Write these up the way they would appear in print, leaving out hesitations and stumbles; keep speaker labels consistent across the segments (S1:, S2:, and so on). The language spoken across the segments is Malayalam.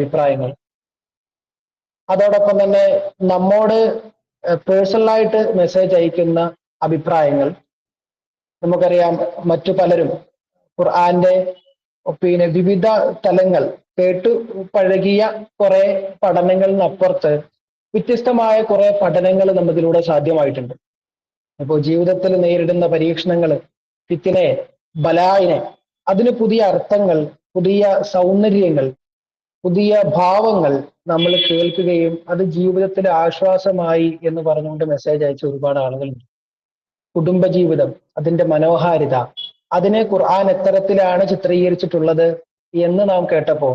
S1: അഭിപ്രായങ്ങൾ, അതോടൊപ്പം തന്നെ നമ്മോട് പേഴ്സണലായിട്ട് മെസ്സേജ് അയക്കുന്ന അഭിപ്രായങ്ങൾ. നമുക്കറിയാം മറ്റു പലരും ഖുർആന്റെ വിവിധ തലങ്ങൾ കേട്ടു പഴകിയ കുറെ പഠനങ്ങളിനപ്പുറത്ത് വ്യത്യസ്തമായ കുറെ പഠനങ്ങൾ നമുക്കിലൂടെ സാധ്യമായിട്ടുണ്ട്. അപ്പോൾ ജീവിതത്തിൽ നേരിടുന്ന പരീക്ഷണങ്ങൾ, ഫിത്തിനെ, ബലായിനെ, അതിന് പുതിയ അർത്ഥങ്ങൾ, പുതിയ സൗന്ദര്യങ്ങൾ, പുതിയ ഭാവങ്ങൾ നമ്മൾ കേൾക്കുകയും അത് ജീവിതത്തിൽ ആശ്വാസമായി എന്ന് പറഞ്ഞുകൊണ്ട് മെസ്സേജ് അയച്ച ഒരുപാട് ആളുകളുണ്ട്. കുടുംബജീവിതം, അതിന്റെ മനോഹാരിത, അതിനെ ഖുർആൻ എത്തരത്തിലാണ് ചിത്രീകരിച്ചിട്ടുള്ളത് എന്ന് നാം കേട്ടപ്പോൾ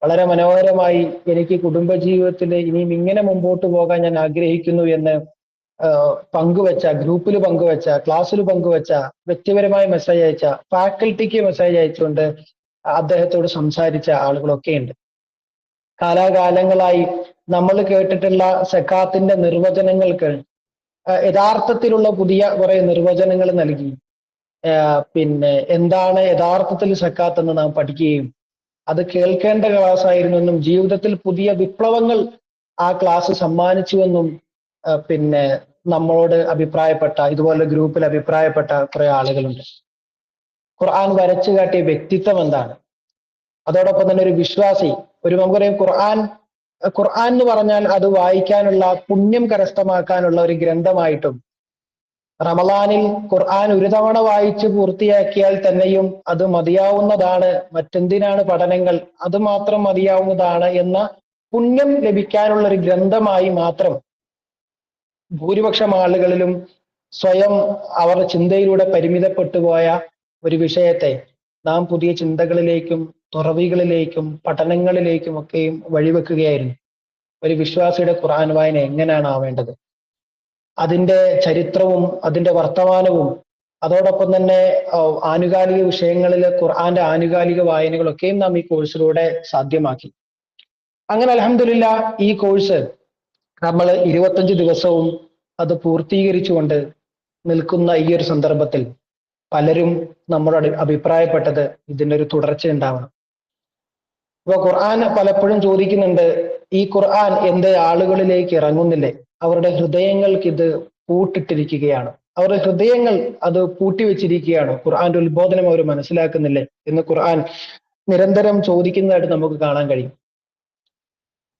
S1: വളരെ മനോഹരമായി എനിക്ക് കുടുംബജീവിതത്തിൽ ഇനിയും ഇങ്ങനെ മുമ്പോട്ട് പോകാൻ ഞാൻ ആഗ്രഹിക്കുന്നു എന്ന് പങ്കുവെച്ച, ഗ്രൂപ്പിൽ പങ്കുവെച്ച, ക്ലാസ്സിൽ പങ്കുവെച്ച, വ്യക്തിപരമായി മെസ്സേജ് അയച്ച, ഫാക്കൽറ്റിക്ക് മെസ്സേജ് അയച്ചുകൊണ്ട് അദ്ദേഹത്തോട് സംസാരിച്ച ആളുകളൊക്കെ ഉണ്ട്. കാലാകാലങ്ങളായി നമ്മൾ കേട്ടിട്ടുള്ള സക്കാത്തിന്റെ നിർവചനങ്ങൾക്ക് യഥാർത്ഥത്തിലുള്ള പുതിയ കുറെ നിർവചനങ്ങൾ നൽകി എന്താണ് യഥാർത്ഥത്തിൽ സക്കാത്ത് എന്ന് നാം പഠിക്കുകയും അത് കേൾക്കേണ്ട ക്ലാസ് ആയിരുന്നു എന്നും ജീവിതത്തിൽ പുതിയ വിപ്ലവങ്ങൾ ആ ക്ലാസ് സമ്മാനിച്ചുവെന്നും നമ്മളോട് അഭിപ്രായപ്പെട്ട, ഇതുപോലെ ഗ്രൂപ്പിൽ അഭിപ്രായപ്പെട്ട കുറെ ആളുകളുണ്ട്. ഖുർആൻ വരച്ചു കാട്ടിയ വ്യക്തിത്വം എന്താണ്? അതോടൊപ്പം തന്നെ ഒരു വിശ്വാസി, നമുക്കറിയാം ഖുർആൻ എന്ന് പറഞ്ഞാൽ അത് വായിക്കാനുള്ള, പുണ്യം കരസ്ഥമാക്കാനുള്ള ഒരു ഗ്രന്ഥമായിട്ടും റമളാനിൽ ഖുർആൻ ഒരു തവണ വായിച്ച് പൂർത്തിയാക്കിയാൽ തന്നെയും അത് മതിയാവുന്നതാണ്, മറ്റെന്തിനാണ് പഠനങ്ങൾ, അത് മാത്രം മതിയാവുന്നതാണ് എന്ന പുണ്യം ലഭിക്കാനുള്ള ഒരു ഗ്രന്ഥമായി മാത്രം ഭൂരിപക്ഷം ആളുകളിലും സ്വയം അവരുടെ ചിന്തയിലൂടെ പരിമിതപ്പെട്ടു പോയ ഒരു വിഷയത്തെ നാം പുതിയ ചിന്തകളിലേക്കും തുറവികളിലേക്കും പഠനങ്ങളിലേക്കും ഒക്കെയും വഴിവെക്കുകയായിരുന്നു. ഒരു വിശ്വാസിയുടെ ഖുർആൻ വായന എങ്ങനെയാണ് ആവേണ്ടത്, അതിന്റെ ചരിത്രവും അതിന്റെ വർത്തമാനവും അതോടൊപ്പം തന്നെ ആനുകാലിക വിഷയങ്ങളിലെ ഖുർആന്റെ ആനുകാലിക വായനകളൊക്കെയും നാം ഈ കോഴ്സിലൂടെ സാധ്യമാക്കി. അങ്ങനെ അൽഹംദുലില്ലാഹ് ഈ കോഴ്സ് നമ്മൾ 25 ദിവസവും അത് പൂർത്തീകരിച്ചുകൊണ്ട് നിൽക്കുന്ന ഈ ഒരു സന്ദർഭത്തിൽ പലരും നമ്മളോട് അഭിപ്രായപ്പെട്ടത് ഇതിൻ്റെ ഒരു തുടർച്ച ഉണ്ടാവണം. അപ്പൊ ഖുർആൻ പലപ്പോഴും ചോദിക്കുന്നുണ്ട്, ഈ ഖുർആൻ എന്ത് ആളുകളിലേക്ക് ഇറങ്ങുന്നില്ലേ? അവരുടെ ഹൃദയങ്ങൾക്ക് ഇത് പൂട്ടിട്ടിരിക്കുകയാണ്, അവരുടെ ഹൃദയങ്ങൾ അത് പൂട്ടിവെച്ചിരിക്കുകയാണ്, ഖുർആന്റെ ഉത്ബോധനം അവർ മനസ്സിലാക്കുന്നില്ലേ എന്ന് ഖുർആൻ നിരന്തരം ചോദിക്കുന്നതായിട്ട് നമുക്ക് കാണാൻ കഴിയും.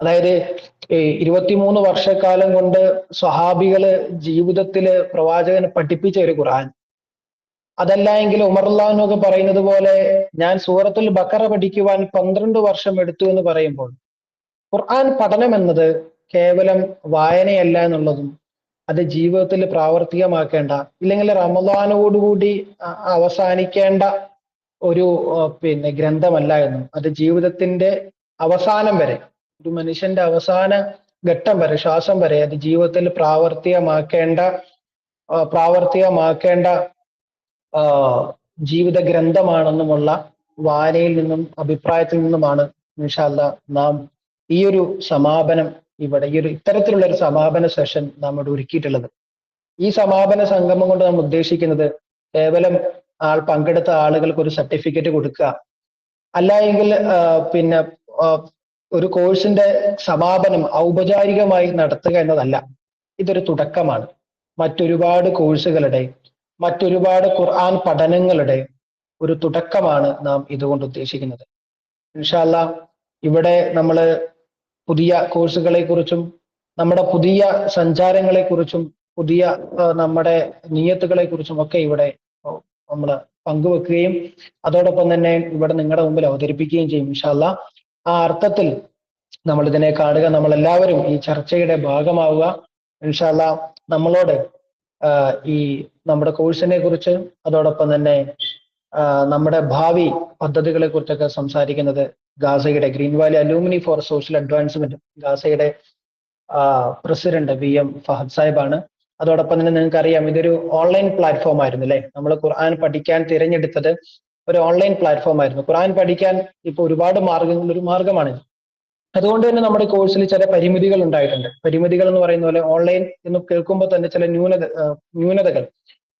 S1: അതായത് 23 വർഷക്കാലം കൊണ്ട് സ്വഹാബികള് ജീവിതത്തില് പ്രവാചകന് പഠിപ്പിച്ച ഒരു ഖുർആൻ, അതല്ല എങ്കിൽ ഉമർ റളിയല്ലാഹു അൻഹു ഒക്കെ പറയുന്നത് പോലെ ഞാൻ സൂറത്തുൽ ബഖറ പഠിക്കുവാൻ 12 വർഷം എടുത്തു എന്ന് പറയുമ്പോൾ ഖുർആൻ പഠനം എന്നത് കേവലം വായനയല്ല എന്നുള്ളതും അത് ജീവിതത്തിൽ പ്രാവർത്തികമാക്കേണ്ട, ഇല്ലെങ്കിൽ റമളാനോടുകൂടി അവസാനിക്കേണ്ട ഒരു ഗ്രന്ഥമല്ല എന്നും, അത് ജീവിതത്തിന്റെ അവസാനം വരെ, ഒരു മനുഷ്യന്റെ അവസാന ഘട്ടം വരെ, ശ്വാസം വരെ അത് ജീവിതത്തിൽ പ്രാവർത്തികമാക്കേണ്ട ജീവിത ഗ്രന്ഥമാണെന്നുമുള്ള വായനയിൽ നിന്നും അഭിപ്രായത്തിൽ നിന്നുമാണ് ഇൻഷാ അല്ലാഹ് നാം ഈ ഒരു സമാപനം ഇവിടെ, ഇത്തരത്തിലുള്ള ഒരു സമാപന സെഷൻ നാം ഇവിടെ ഒരുക്കിയിട്ടുള്ളത്. ഈ സമാപന സംഗമം കൊണ്ട് നാം ഉദ്ദേശിക്കുന്നത് കേവലം പങ്കെടുത്ത ആളുകൾക്ക് ഒരു സർട്ടിഫിക്കറ്റ് കൊടുക്കുക, അല്ല എങ്കിൽ ഒരു കോഴ്സിന്റെ സമാപനം ഔപചാരികമായി നടത്തുക എന്നതല്ല. ഇതൊരു തുടക്കമാണ്. മറ്റൊരുപാട് കോഴ്സുകളുടെ, മറ്റൊരുപാട് ഖുർആൻ പഠനങ്ങളുടെ ഒരു തുടക്കമാണ് നാം ഇതുകൊണ്ട് ഉദ്ദേശിക്കുന്നത്. ഇൻഷാ അല്ലാഹ് ഇവിടെ നമ്മൾ പുതിയ കോഴ്സുകളെ കുറിച്ചും നമ്മുടെ പുതിയ സഞ്ചാരങ്ങളെ കുറിച്ചും പുതിയ നമ്മുടെ നിയത്തുകളെ കുറിച്ചും ഒക്കെ ഇവിടെ നമ്മൾ പങ്കുവെക്കുകയും അതോടൊപ്പം തന്നെ ഇവിടെ നിങ്ങളുടെ മുമ്പിൽ അവതരിപ്പിക്കുകയും ചെയ്യും ഇൻഷാ അല്ലാഹ്. ആ അർത്ഥത്തിൽ നമ്മൾ ഇതിനെ കാണുക, നമ്മൾ എല്ലാവരും ഈ ചർച്ചയുടെ ഭാഗമാവുക. ഇൻഷാ അല്ലാഹ് നമ്മളോട് ഈ നമ്മുടെ കോഴ്സിനെ കുറിച്ച് അതോടൊപ്പം തന്നെ നമ്മുടെ ഭാവി പദ്ധതികളെ കുറിച്ചൊക്കെ സംസാരിക്കുന്നത് ഗാസയുടെ green valley alumni for social advancement ഗാസയുടെ പ്രസിഡന്റ് VM ഫഹദ് സാഹിബാണ്. അതോടൊപ്പം തന്നെ നിങ്ങൾക്ക് അറിയാം, ഇതൊരു ഓൺലൈൻ പ്ലാറ്റ്ഫോം ആയിരുന്നു അല്ലെ. നമ്മൾ ഖുർആൻ പഠിക്കാൻ തിരഞ്ഞെടുത്തത് ഒരു ഓൺലൈൻ പ്ലാറ്റ്ഫോം ആയിരുന്നു. ഖുർആൻ പഠിക്കാൻ ഇപ്പോൾ ഒരുപാട് ഒരു മാർഗമാണ്. അതുകൊണ്ട് തന്നെ നമ്മുടെ കോഴ്സിൽ ചില പരിമിതികൾ ഉണ്ടായിട്ടുണ്ട്. പരിമിതികൾ എന്ന് പറയുന്ന പോലെ ഓൺലൈൻ എന്ന് കേൾക്കുമ്പോൾ തന്നെ ചില ന്യൂനതകൾ,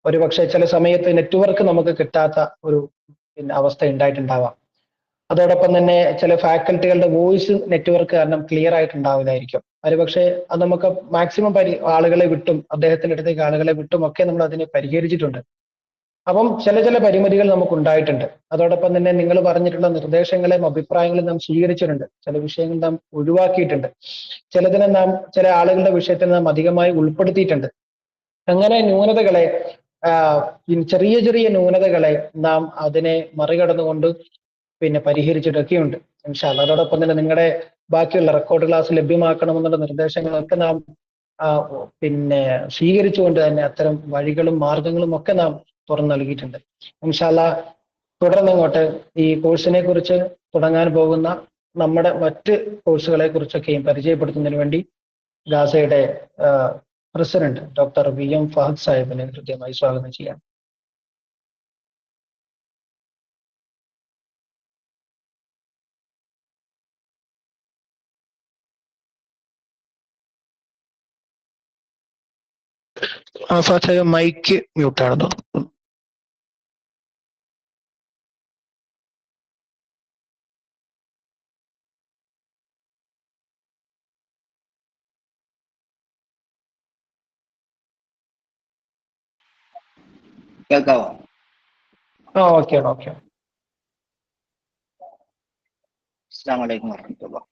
S1: ഒരുപക്ഷെ ചില സമയത്ത് നെറ്റ്വർക്ക് നമുക്ക് കിട്ടാത്ത ഒരു അവസ്ഥ ഉണ്ടായിട്ടുണ്ടാവാം. അതോടൊപ്പം തന്നെ ചില ഫാക്കൽറ്റികളുടെ വോയിസ് നെറ്റ്വർക്ക് കാരണം ക്ലിയർ ആയിട്ടുണ്ടാവില്ലായിരിക്കും. ഒരുപക്ഷെ അത് നമുക്ക് മാക്സിമം ആളുകളെ വിട്ടും അദ്ദേഹത്തിന്റെ അടുത്തേക്ക് ആളുകളെ വിട്ടും ഒക്കെ നമ്മൾ അതിനെ പരിഹരിച്ചിട്ടുണ്ട്. അപ്പം ചില പരിമിതികൾ നമുക്ക് ഉണ്ടായിട്ടുണ്ട്. അതോടൊപ്പം തന്നെ നിങ്ങൾ പറഞ്ഞിട്ടുള്ള നിർദ്ദേശങ്ങളെയും അഭിപ്രായങ്ങളും നാം സ്വീകരിച്ചിട്ടുണ്ട്. ചില വിഷയങ്ങൾ നാം ഒഴിവാക്കിയിട്ടുണ്ട്. ചിലതിനെ നാം ചില ആളുകളുടെ വിഷയത്തിൽ നാം അധികമായി ഉൾപ്പെടുത്തിയിട്ടുണ്ട്. അങ്ങനെ ന്യൂനതകളെ ചെറിയ ന്യൂനതകളെ നാം അതിനെ മറികടന്നുകൊണ്ട് പിന്നെ പരിഹരിച്ചിട്ടൊക്കെയുണ്ട് ഇൻഷാ അല്ലാഹ്. അതോടൊപ്പം തന്നെ നിങ്ങളുടെ ബാക്കിയുള്ള റെക്കോർഡ് ക്ലാസ് ലഭ്യമാക്കണമെന്നുള്ള നിർദ്ദേശങ്ങളൊക്കെ നാം പിന്നെ സ്വീകരിച്ചുകൊണ്ട് തന്നെ അത്തരം വഴികളും മാർഗങ്ങളും ഒക്കെ നാം തുറന്നു നൽകിയിട്ടുണ്ട് ഇൻഷാ അല്ലാഹ്. തുടർന്നിങ്ങോട്ട് ഈ കോഴ്സിനെ കുറിച്ച് തുടങ്ങാൻ പോകുന്ന നമ്മുടെ മറ്റ് കോഴ്സുകളെ കുറിച്ചൊക്കെയും പരിചയപ്പെടുത്തുന്നതിന് വേണ്ടി ഗാസയുടെ പ്രസിഡന്റ് ഡോക്ടർ VM ഫഹദ് സാഹിബിനെ കൃത്യമായി സ്വാഗതം ചെയ്യാം. ഫഹദ് സാഹിബ് മൈക്ക് മ്യൂട്ടാണെന്നോ?
S2: കേൾക്കാവോ?
S1: ഓക്കെ.
S2: അസ്സലാമു അലൈക്കും വറഹ്മത്തുള്ളാഹി.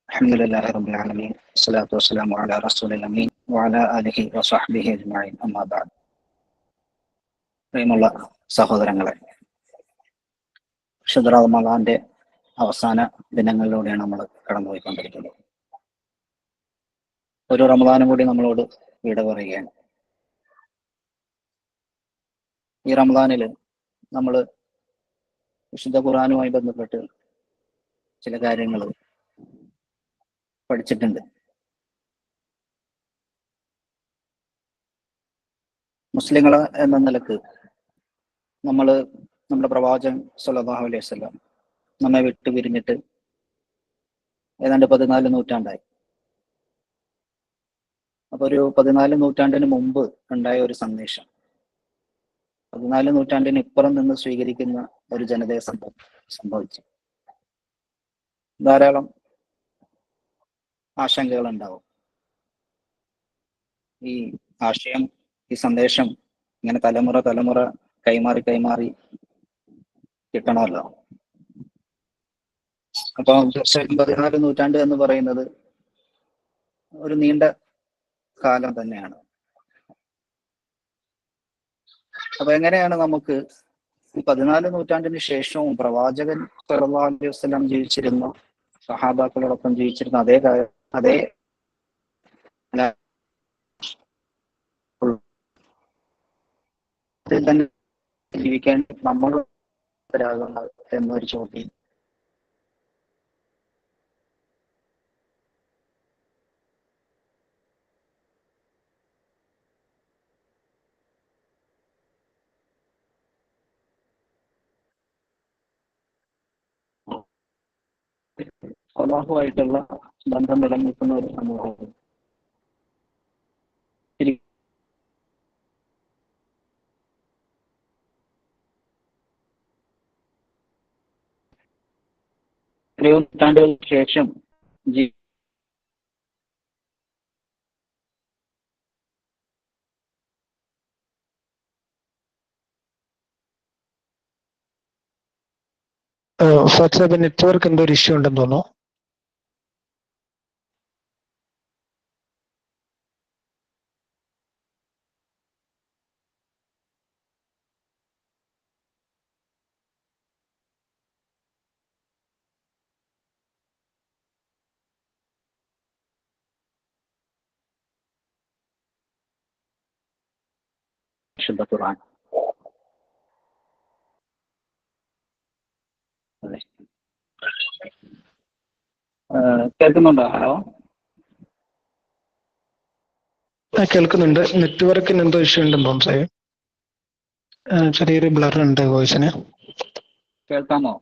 S2: അൽഹംദുലില്ലാഹി റബ്ബിൽ ആലമീൻ വസ്സലാത്തു വസ്സലാമു അലാ റസൂലിൽ അമീൻ വഅലാ ആലിഹി വസഹ്ബിഹി അജ്മഈൻ. അമ്മാ ബഅദ്. പ്രിയമുള്ള സഹോദരങ്ങളെ, വിശുദ്ധ റമളാന്റെ അവസാന ദിനങ്ങളിലൂടെയാണ് നമ്മൾ കടന്നുപോയിക്കൊണ്ടിരിക്കുന്നത്. ഒരു റമളാനും കൂടി നമ്മളോട് വിട പറയുകയാണ്. ഈ റമളാനിൽ നമ്മൾ വിശുദ്ധ ഖുർആനുമായി ബന്ധപ്പെട്ട് ചില കാര്യങ്ങൾ പഠിച്ചിട്ടുണ്ട്. മുസ്ലിങ്ങൾ എന്ന നിലക്ക് നമ്മുടെ പ്രവാചകൻ സ്വല്ലല്ലാഹു അലൈഹി വസല്ലം നമ്മെ വിട്ടു പിരിഞ്ഞിട്ട് ഏതാണ്ട് 14 നൂറ്റാണ്ടായി. അപ്പൊ ഒരു 14 നൂറ്റാണ്ടിന് മുമ്പ് ഉണ്ടായ ഒരു സന്ദേശം 14 നൂറ്റാണ്ടിന് ഇപ്പുറം നിന്ന് സ്വീകരിക്കുന്ന ഒരു ജനതയെ സംഭവിച്ചു. ധാരാളം ആശങ്കകൾ ഉണ്ടാവും. ഈ ആശയം, ഈ സന്ദേശം ഇങ്ങനെ തലമുറ കൈമാറി കിട്ടണമല്ലോ. അപ്പൊ തീർച്ചയായിട്ടും 14 നൂറ്റാണ്ട് എന്ന് പറയുന്നത് ഒരു നീണ്ട കാലം തന്നെയാണ്. അപ്പൊ എങ്ങനെയാണ് നമുക്ക് ഈ 14 നൂറ്റാണ്ടിന് ശേഷവും പ്രവാചകൻ സല്ലല്ലാഹു അലൈഹി വസല്ലം ജീവിച്ചിരുന്ന, സഹാബാക്കളോടൊപ്പം ജീവിച്ചിരുന്ന അതേ തന്നെ ജീവിക്കാൻ നമ്മൾ എന്നൊരു ചോദ്യം അല്ലാഹുവായിട്ടുള്ള ബന്ധം നിലനിൽക്കുന്ന ഒരു സമൂഹം എത്രയോ നൂറ്റാണ്ടുകൾക്ക് ശേഷം
S1: ഫഹദ് സാഹിബ് നെറ്റ്വർക്ക് എന്തോ ഒരു ഇഷ്യൂ ഉണ്ടെന്ന് തോന്നുന്നു.
S2: വിശുദ്ധ ഖുർആൻ. അതെ, കേൾക്കുന്നുണ്ടോ? ഹലോ,
S1: കേൾക്കുന്നുണ്ട്. നെറ്റ്വർക്കിന് എന്തോ ഇഷ്യൂ ഉണ്ടെന്ന് തോന്നുന്നു സാഹിബ്. ചെറിയൊരു ബ്ലർ ഉണ്ട് വോയിസിന്.
S2: കേൾക്കാമോ?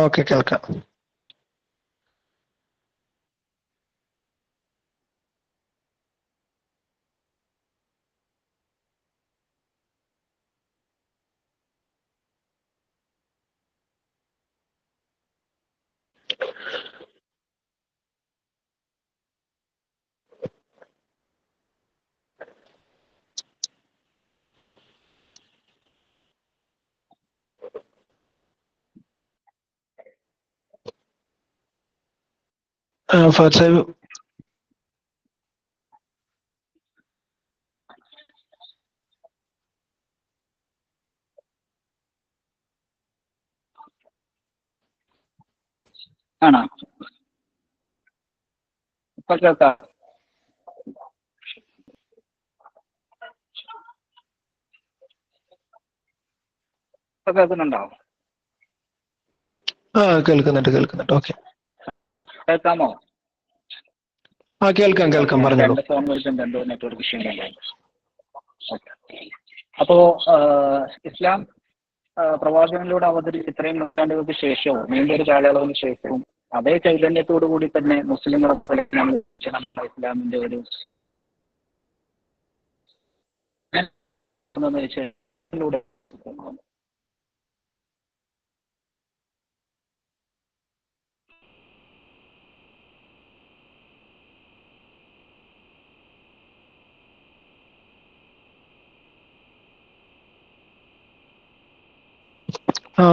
S1: ഓക്കെ, കേൾക്കാം. ഫഹദ് സാഹിബ്
S2: ആണോ? ഇപ്പൊ കേൾക്കാം. ഇപ്പൊ കേൾക്കുന്നുണ്ടോ?
S1: കേൾക്കുന്നുണ്ട്. ഓക്കെ.
S2: കേൾക്കാമോ?
S1: കേൾക്കാം പറഞ്ഞോളൂ.
S2: രണ്ട് ഫോൺ വിളിച്ചിട്ടുണ്ട്, എന്തോ നെറ്റ്വർക്ക് ഇഷ്യൂ ഉണ്ടല്ലോ. അപ്പോ ഇസ്ലാം പ്രവാചകനിലൂടെ അവതരിച്ച് ഇത്രയും നൂറ്റാണ്ടുകൾക്ക് ശേഷവും നീണ്ടൊരു കാലയളവിന് ശേഷവും അതേ ചൈതന്യത്തോടു കൂടി തന്നെ മുസ്ലിങ്ങളെ പോലെ ഇസ്ലാമിന്റെ ഒരു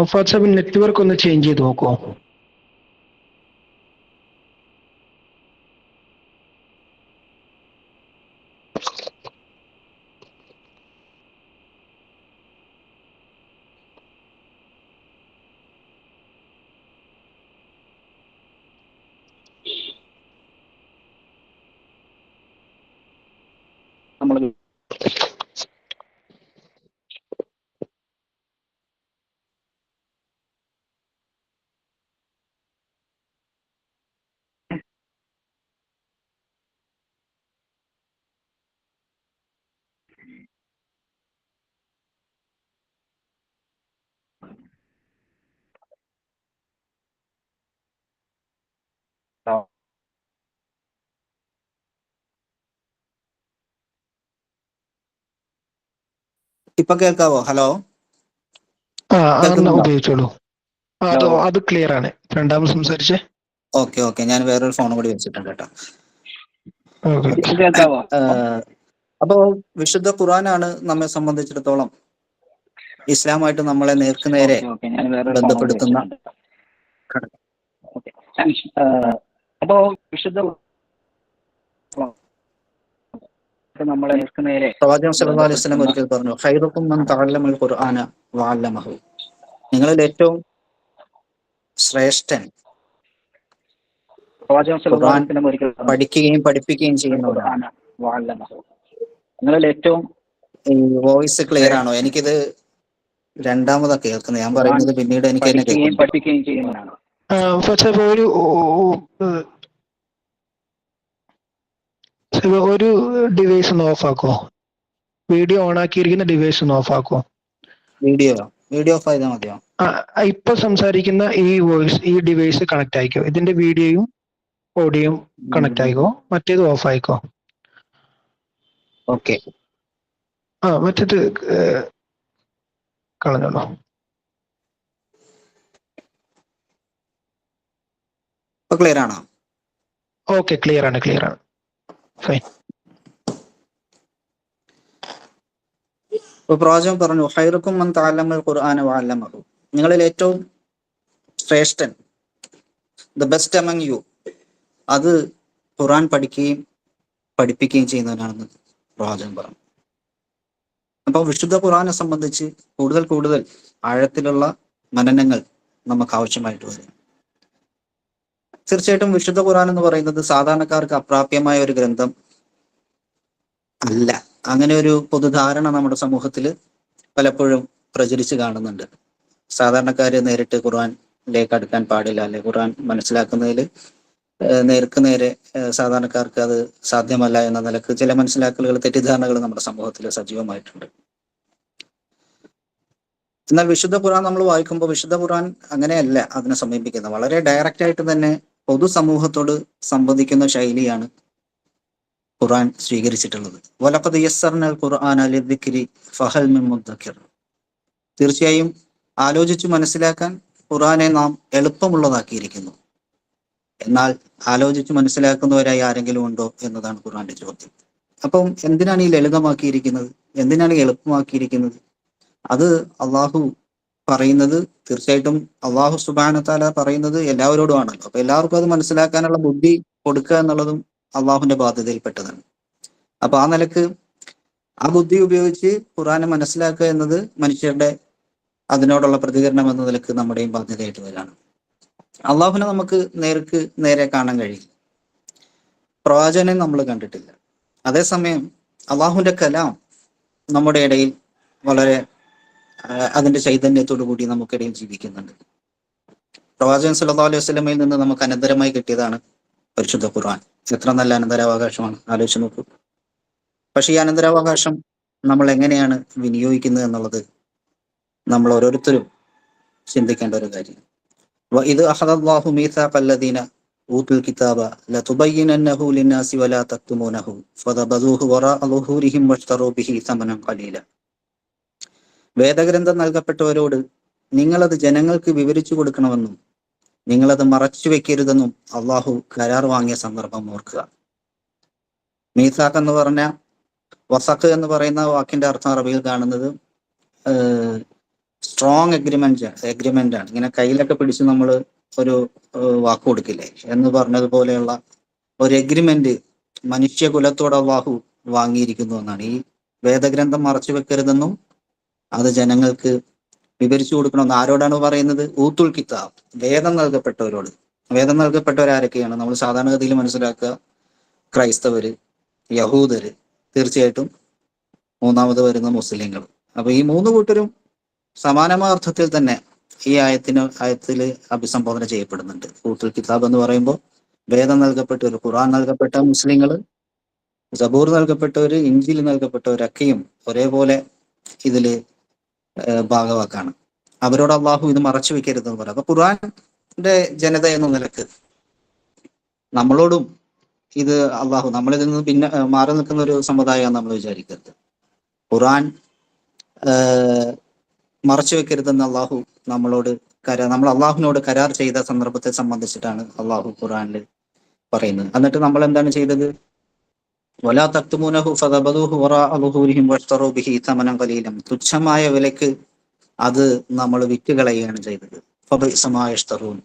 S1: ഫഹദ് സാഹിബ് നെറ്റ്വർക്ക് ഒന്ന് ചേഞ്ച് ചെയ്ത് നോക്കുമോ?
S2: നമ്മൾ ഇപ്പൊ കേൾക്കാവോ? ഹലോ,
S1: ഉപയോഗിച്ചോളൂ. അത് ക്ലിയർ ആണ്. രണ്ടാമത് സംസാരിച്ചേ.
S2: ഓക്കെ. ഞാൻ വേറൊരു ഫോൺ കൂടി വെച്ചിട്ടുണ്ട് കേട്ടോ.
S1: ഓക്കെ.
S2: കേൾക്കാവോ? അപ്പോ വിശുദ്ധ ഖുർആനാണ് നമ്മെ സംബന്ധിച്ചിടത്തോളം ഇസ്ലാമായിട്ട് നമ്മളെ നേർക്കുനേരെ ബന്ധപ്പെടുത്തുന്ന. അപ്പോ വിശുദ്ധ നമ്മളെ നേർക്കുനേരെ പ്രവാചകൻ സല്ലല്ലാഹു അലൈഹി വസല്ലം ഒരിക്കൽ പറഞ്ഞു, ഖൈറുക്കും മൻ തഅല്ലമൽ ഖുർആന വഅല്ലമഹു. നിങ്ങളിൽ ഏറ്റവും ശ്രേഷ്ഠൻ ഖുർആൻ പഠിക്കുകയും പഠിപ്പിക്കുകയും ചെയ്യുന്നവരാണ്. നിങ്ങളിൽ ഏറ്റവും വോയിസ് ക്ലിയർ ആണോ? എനിക്കിത് രണ്ടാമതാ കേൾക്കുന്നത്. ഞാൻ പറയുന്നത് പിന്നീട് എനിക്ക് തന്നെ പഠിപ്പിക്കുകയും ചെയ്യുന്നവരാണ്.
S1: ഒരു ഡിവൈസ് ഒന്ന് ഓഫ് ആക്കോ. വീഡിയോ ഓൺ ആക്കിയിരിക്കുന്ന ഡിവൈസ് ഒന്ന് ഓഫ് ആക്കോ.
S2: വീഡിയോ ഓഫ് ആയതാ മതിയോ?
S1: ഇപ്പൊ സംസാരിക്കുന്ന ഈ ഡിവൈസ് കണക്ട് ആയിക്കോ. ഇതിന്റെ വീഡിയോയും ഓഡിയോയും കണക്ട് ആയിക്കോ. മറ്റേത് ഓഫ് ആയിക്കോ.
S2: ഓക്കെ.
S1: മറ്റേത് കളഞ്ഞോളൂ.
S2: ക്ലിയർ ആണോ?
S1: ഓക്കെ, ക്ലിയർ ആണ്. ഫൈൻ.
S2: പ്രവാചകൻ പറഞ്ഞു, ഖൈറുക്കും മൻ തഅല്ലമൽ ഖുർആന വഅല്ലമഹു. നിങ്ങളിൽ ഏറ്റവും ശ്രേഷ്ഠൻ, ദ ബെസ്റ്റ് അമംഗ് യു, അത് ഖുർആൻ പഠിക്കുകയും പഠിപ്പിക്കുകയും ചെയ്യുന്നവനാണെന്ന് പ്രവാചകൻ പറഞ്ഞു. അപ്പോൾ വിശുദ്ധ ഖുർആനെ സംബന്ധിച്ച് കൂടുതൽ ആഴത്തിലുള്ള മനനങ്ങൾ നമുക്ക് ആവശ്യമായിട്ട് വരും. തീർച്ചയായിട്ടും വിശുദ്ധ ഖുർആൻ എന്ന് പറയുന്നത് സാധാരണക്കാർക്ക് അപ്രാപ്യമായ ഒരു ഗ്രന്ഥം അല്ല. അങ്ങനെ ഒരു പൊതുധാരണ നമ്മുടെ സമൂഹത്തിൽ പലപ്പോഴും പ്രചരിച്ച് കാണുന്നുണ്ട്. സാധാരണക്കാര് നേരിട്ട് ഖുർആനിലേക്ക് അടുക്കാൻ പാടില്ല, അല്ലെ ഖുർആൻ മനസ്സിലാക്കുന്നതിൽ നേർക്ക് നേരെ സാധാരണക്കാർക്ക് അത് സാധ്യമല്ല എന്ന നിലക്ക് ചില മനസ്സിലാക്കലുകൾ, തെറ്റിദ്ധാരണകൾ നമ്മുടെ സമൂഹത്തിൽ സജീവമായിട്ടുണ്ട്. എന്നാൽ വിശുദ്ധ ഖുർആൻ നമ്മൾ വായിക്കുമ്പോൾ വിശുദ്ധ ഖുർആൻ അങ്ങനെയല്ല അതിനെ സമീപിക്കുന്നത്. വളരെ ഡയറക്റ്റ് ആയിട്ട് തന്നെ പൊതുസമൂഹത്തോട് സംവദിക്കുന്ന ശൈലിയാണ് ഖുർആൻ സ്വീകരിച്ചിട്ടുള്ളത്. വലഖദ് യസ്സർനൽ ഖുർആന ലിദ്ദിക്രി ഫഹൽ മിൻ മുദ്ദക്കിർ. തീർച്ചയായും ആലോചിച്ചു മനസ്സിലാക്കാൻ ഖുർആനെ നാം എളുപ്പമുള്ളതാക്കിയിരിക്കുന്നു. എന്നാൽ ആലോചിച്ച് മനസ്സിലാക്കുന്നവരായി ആരെങ്കിലും ഉണ്ടോ എന്നതാണ് ഖുർആന്റെ ചോദ്യം. അപ്പം എന്തിനാണ് ഈ ലളിതമാക്കിയിരിക്കുന്നത്? എന്തിനാണ് ഈ എളുപ്പമാക്കിയിരിക്കുന്നത്? അത് അള്ളാഹു പറയുന്നത്, തീർച്ചയായിട്ടും അള്ളാഹു സുബ്ഹാനഹു വ തആല പറയുന്നത് എല്ലാവരോടും ആണല്ലോ. അപ്പൊ എല്ലാവർക്കും അത് മനസ്സിലാക്കാനുള്ള ബുദ്ധി കൊടുക്കുക എന്നുള്ളതും അള്ളാഹുവിന്റെ ബാധ്യതയിൽപ്പെട്ടതാണ്. അപ്പൊ ആ നിലക്ക് ആ ബുദ്ധി ഉപയോഗിച്ച് ഖുർആനെ മനസ്സിലാക്കുക എന്നത് മനുഷ്യരുടെ അതിനോടുള്ള പ്രതികരണം എന്ന നിലക്ക് നമ്മുടെയും ബാധ്യതയായിട്ട് വരികയാണ്. അള്ളാഹുവിനെ നമുക്ക് നേരെ കാണാൻ കഴിയും, പ്രവാചകനെ നമ്മൾ കണ്ടിട്ടില്ല. അതേസമയം അള്ളാഹുവിന്റെ കലാം നമ്മുടെ ഇടയിൽ വളരെ അതിന്റെ ചൈതന്യത്തോടു കൂടി നമുക്കിടയിൽ ജീവിക്കുന്നുണ്ട്. പ്രവാചകൻ സല്ലല്ലാഹു അലൈഹി വസല്ലമയിൽ നിന്ന് നമുക്ക് അനന്തരമായി കിട്ടിയതാണ് പരിശുദ്ധ ഖുർആൻ. എത്ര നല്ല അനന്തരാവകാശമാണ്, ആലോചിച്ച് നോക്കൂ. പക്ഷെ ഈ അനന്തരാവകാശം നമ്മൾ എങ്ങനെയാണ് വിനിയോഗിക്കുന്നത് എന്നുള്ളത് നമ്മൾ ഓരോരുത്തരും ചിന്തിക്കേണ്ട ഒരു കാര്യം. ഇത് അഖദല്ലാഹു മീസാഖല്ലദീന ഊതുൽ കിതാബ ലതുബയ്യിനന്നഹു ലിന്നാസി വലാ തക്തുമൂനഹു ഫദബദൂഹു വറാഅ ളുഹൂരിഹിം വഷ്തറൂ ബിഹി സമനൻ ഖലീല. വേദഗ്രന്ഥം നൽകപ്പെട്ടവരോട് നിങ്ങളത് ജനങ്ങൾക്ക് വിവരിച്ചു കൊടുക്കണമെന്നും നിങ്ങളത് മറച്ചു വെക്കരുതെന്നും അള്ളാഹു കരാർ വാങ്ങിയ സന്ദർഭം ഓർക്കുക. മീസാഖ് എന്ന് പറഞ്ഞ വസഖ് എന്ന് പറയുന്ന വാക്കിന്റെ അർത്ഥം അറബിയിൽ കാണുന്നത് സ്ട്രോങ് എഗ്രിമെന്റ് ആണ്. ഇങ്ങനെ കയ്യിലൊക്കെ പിടിച്ച് നമ്മൾ ഒരു വാക്ക് കൊടുക്കില്ലേ എന്ന് പറഞ്ഞതുപോലെയുള്ള ഒരു എഗ്രിമെന്റ് മനുഷ്യകുലത്തോട് അള്ളാഹു വാങ്ങിയിരിക്കുന്നു എന്നാണ്. ഈ വേദഗ്രന്ഥം മറച്ചു വെക്കരുതെന്നും അത് ജനങ്ങൾക്ക് വിവരിച്ചു കൊടുക്കണമെന്ന് ആരോടാണ് പറയുന്നത്? ഊത്തുൽ കിതാബ്, വേദം നൽകപ്പെട്ടവരോട്. വേദം നൽകപ്പെട്ടവരാരൊക്കെയാണ്? നമ്മൾ സാധാരണഗതിയിൽ മനസ്സിലാക്കുക ക്രൈസ്തവര്, യഹൂദര്, തീർച്ചയായിട്ടും മൂന്നാമത് വരുന്ന മുസ്ലിങ്ങൾ. അപ്പൊ ഈ മൂന്ന് കൂട്ടരും സമാനമായ അർത്ഥത്തിൽ തന്നെ ഈ ആയത്തിൽ അഭിസംബോധന ചെയ്യപ്പെടുന്നുണ്ട്. ഊത്തുൽ കിതാബ് എന്ന് പറയുമ്പോൾ വേദം നൽകപ്പെട്ടവർ, ഖുർആൻ നൽകപ്പെട്ട മുസ്ലിങ്ങൾ, സബൂർ നൽകപ്പെട്ടവര്, ഇഞ്ചിൽ നൽകപ്പെട്ടവരൊക്കെയും ഒരേപോലെ ഇതില് ഭാഗവാക്കാണ്. അവരോട് അള്ളാഹു ഇത് മറച്ചു വെക്കരുതെന്ന് പറയാം. അപ്പൊ ഖുർആന്റെ ജനത എന്ന നിലക്ക് നമ്മളോടും ഇത് അള്ളാഹു നമ്മളിൽ നിന്ന് പിന്നെ മാറി നിൽക്കുന്ന ഒരു സമുദായമാണ് നമ്മൾ വിചാരിക്കരുത്. ഖുർആൻ മറച്ചു വെക്കരുതെന്ന് അള്ളാഹു നമ്മളോട് നമ്മൾ അള്ളാഹുവിനോട് കരാർ ചെയ്ത സന്ദർഭത്തെ സംബന്ധിച്ചിട്ടാണ് അള്ളാഹു ഖുർആനിൽ പറയുന്നത്. എന്നിട്ട് നമ്മൾ എന്താണ് ചെയ്തത്? വലാ തക്തുമൂനഹു ഫദബദൂഹു വറാഅ ളുഹൂരിഹിം വഷ്തറൂ ബിഹി സമനൻ ഖലീലൻ. തുച്ഛമായ വിലക്ക് അത് നമ്മൾ വിറ്റുകളയുകയാണ് ചെയ്തത്. ഫബിഇസ മാ യഷ്തറൂൻ.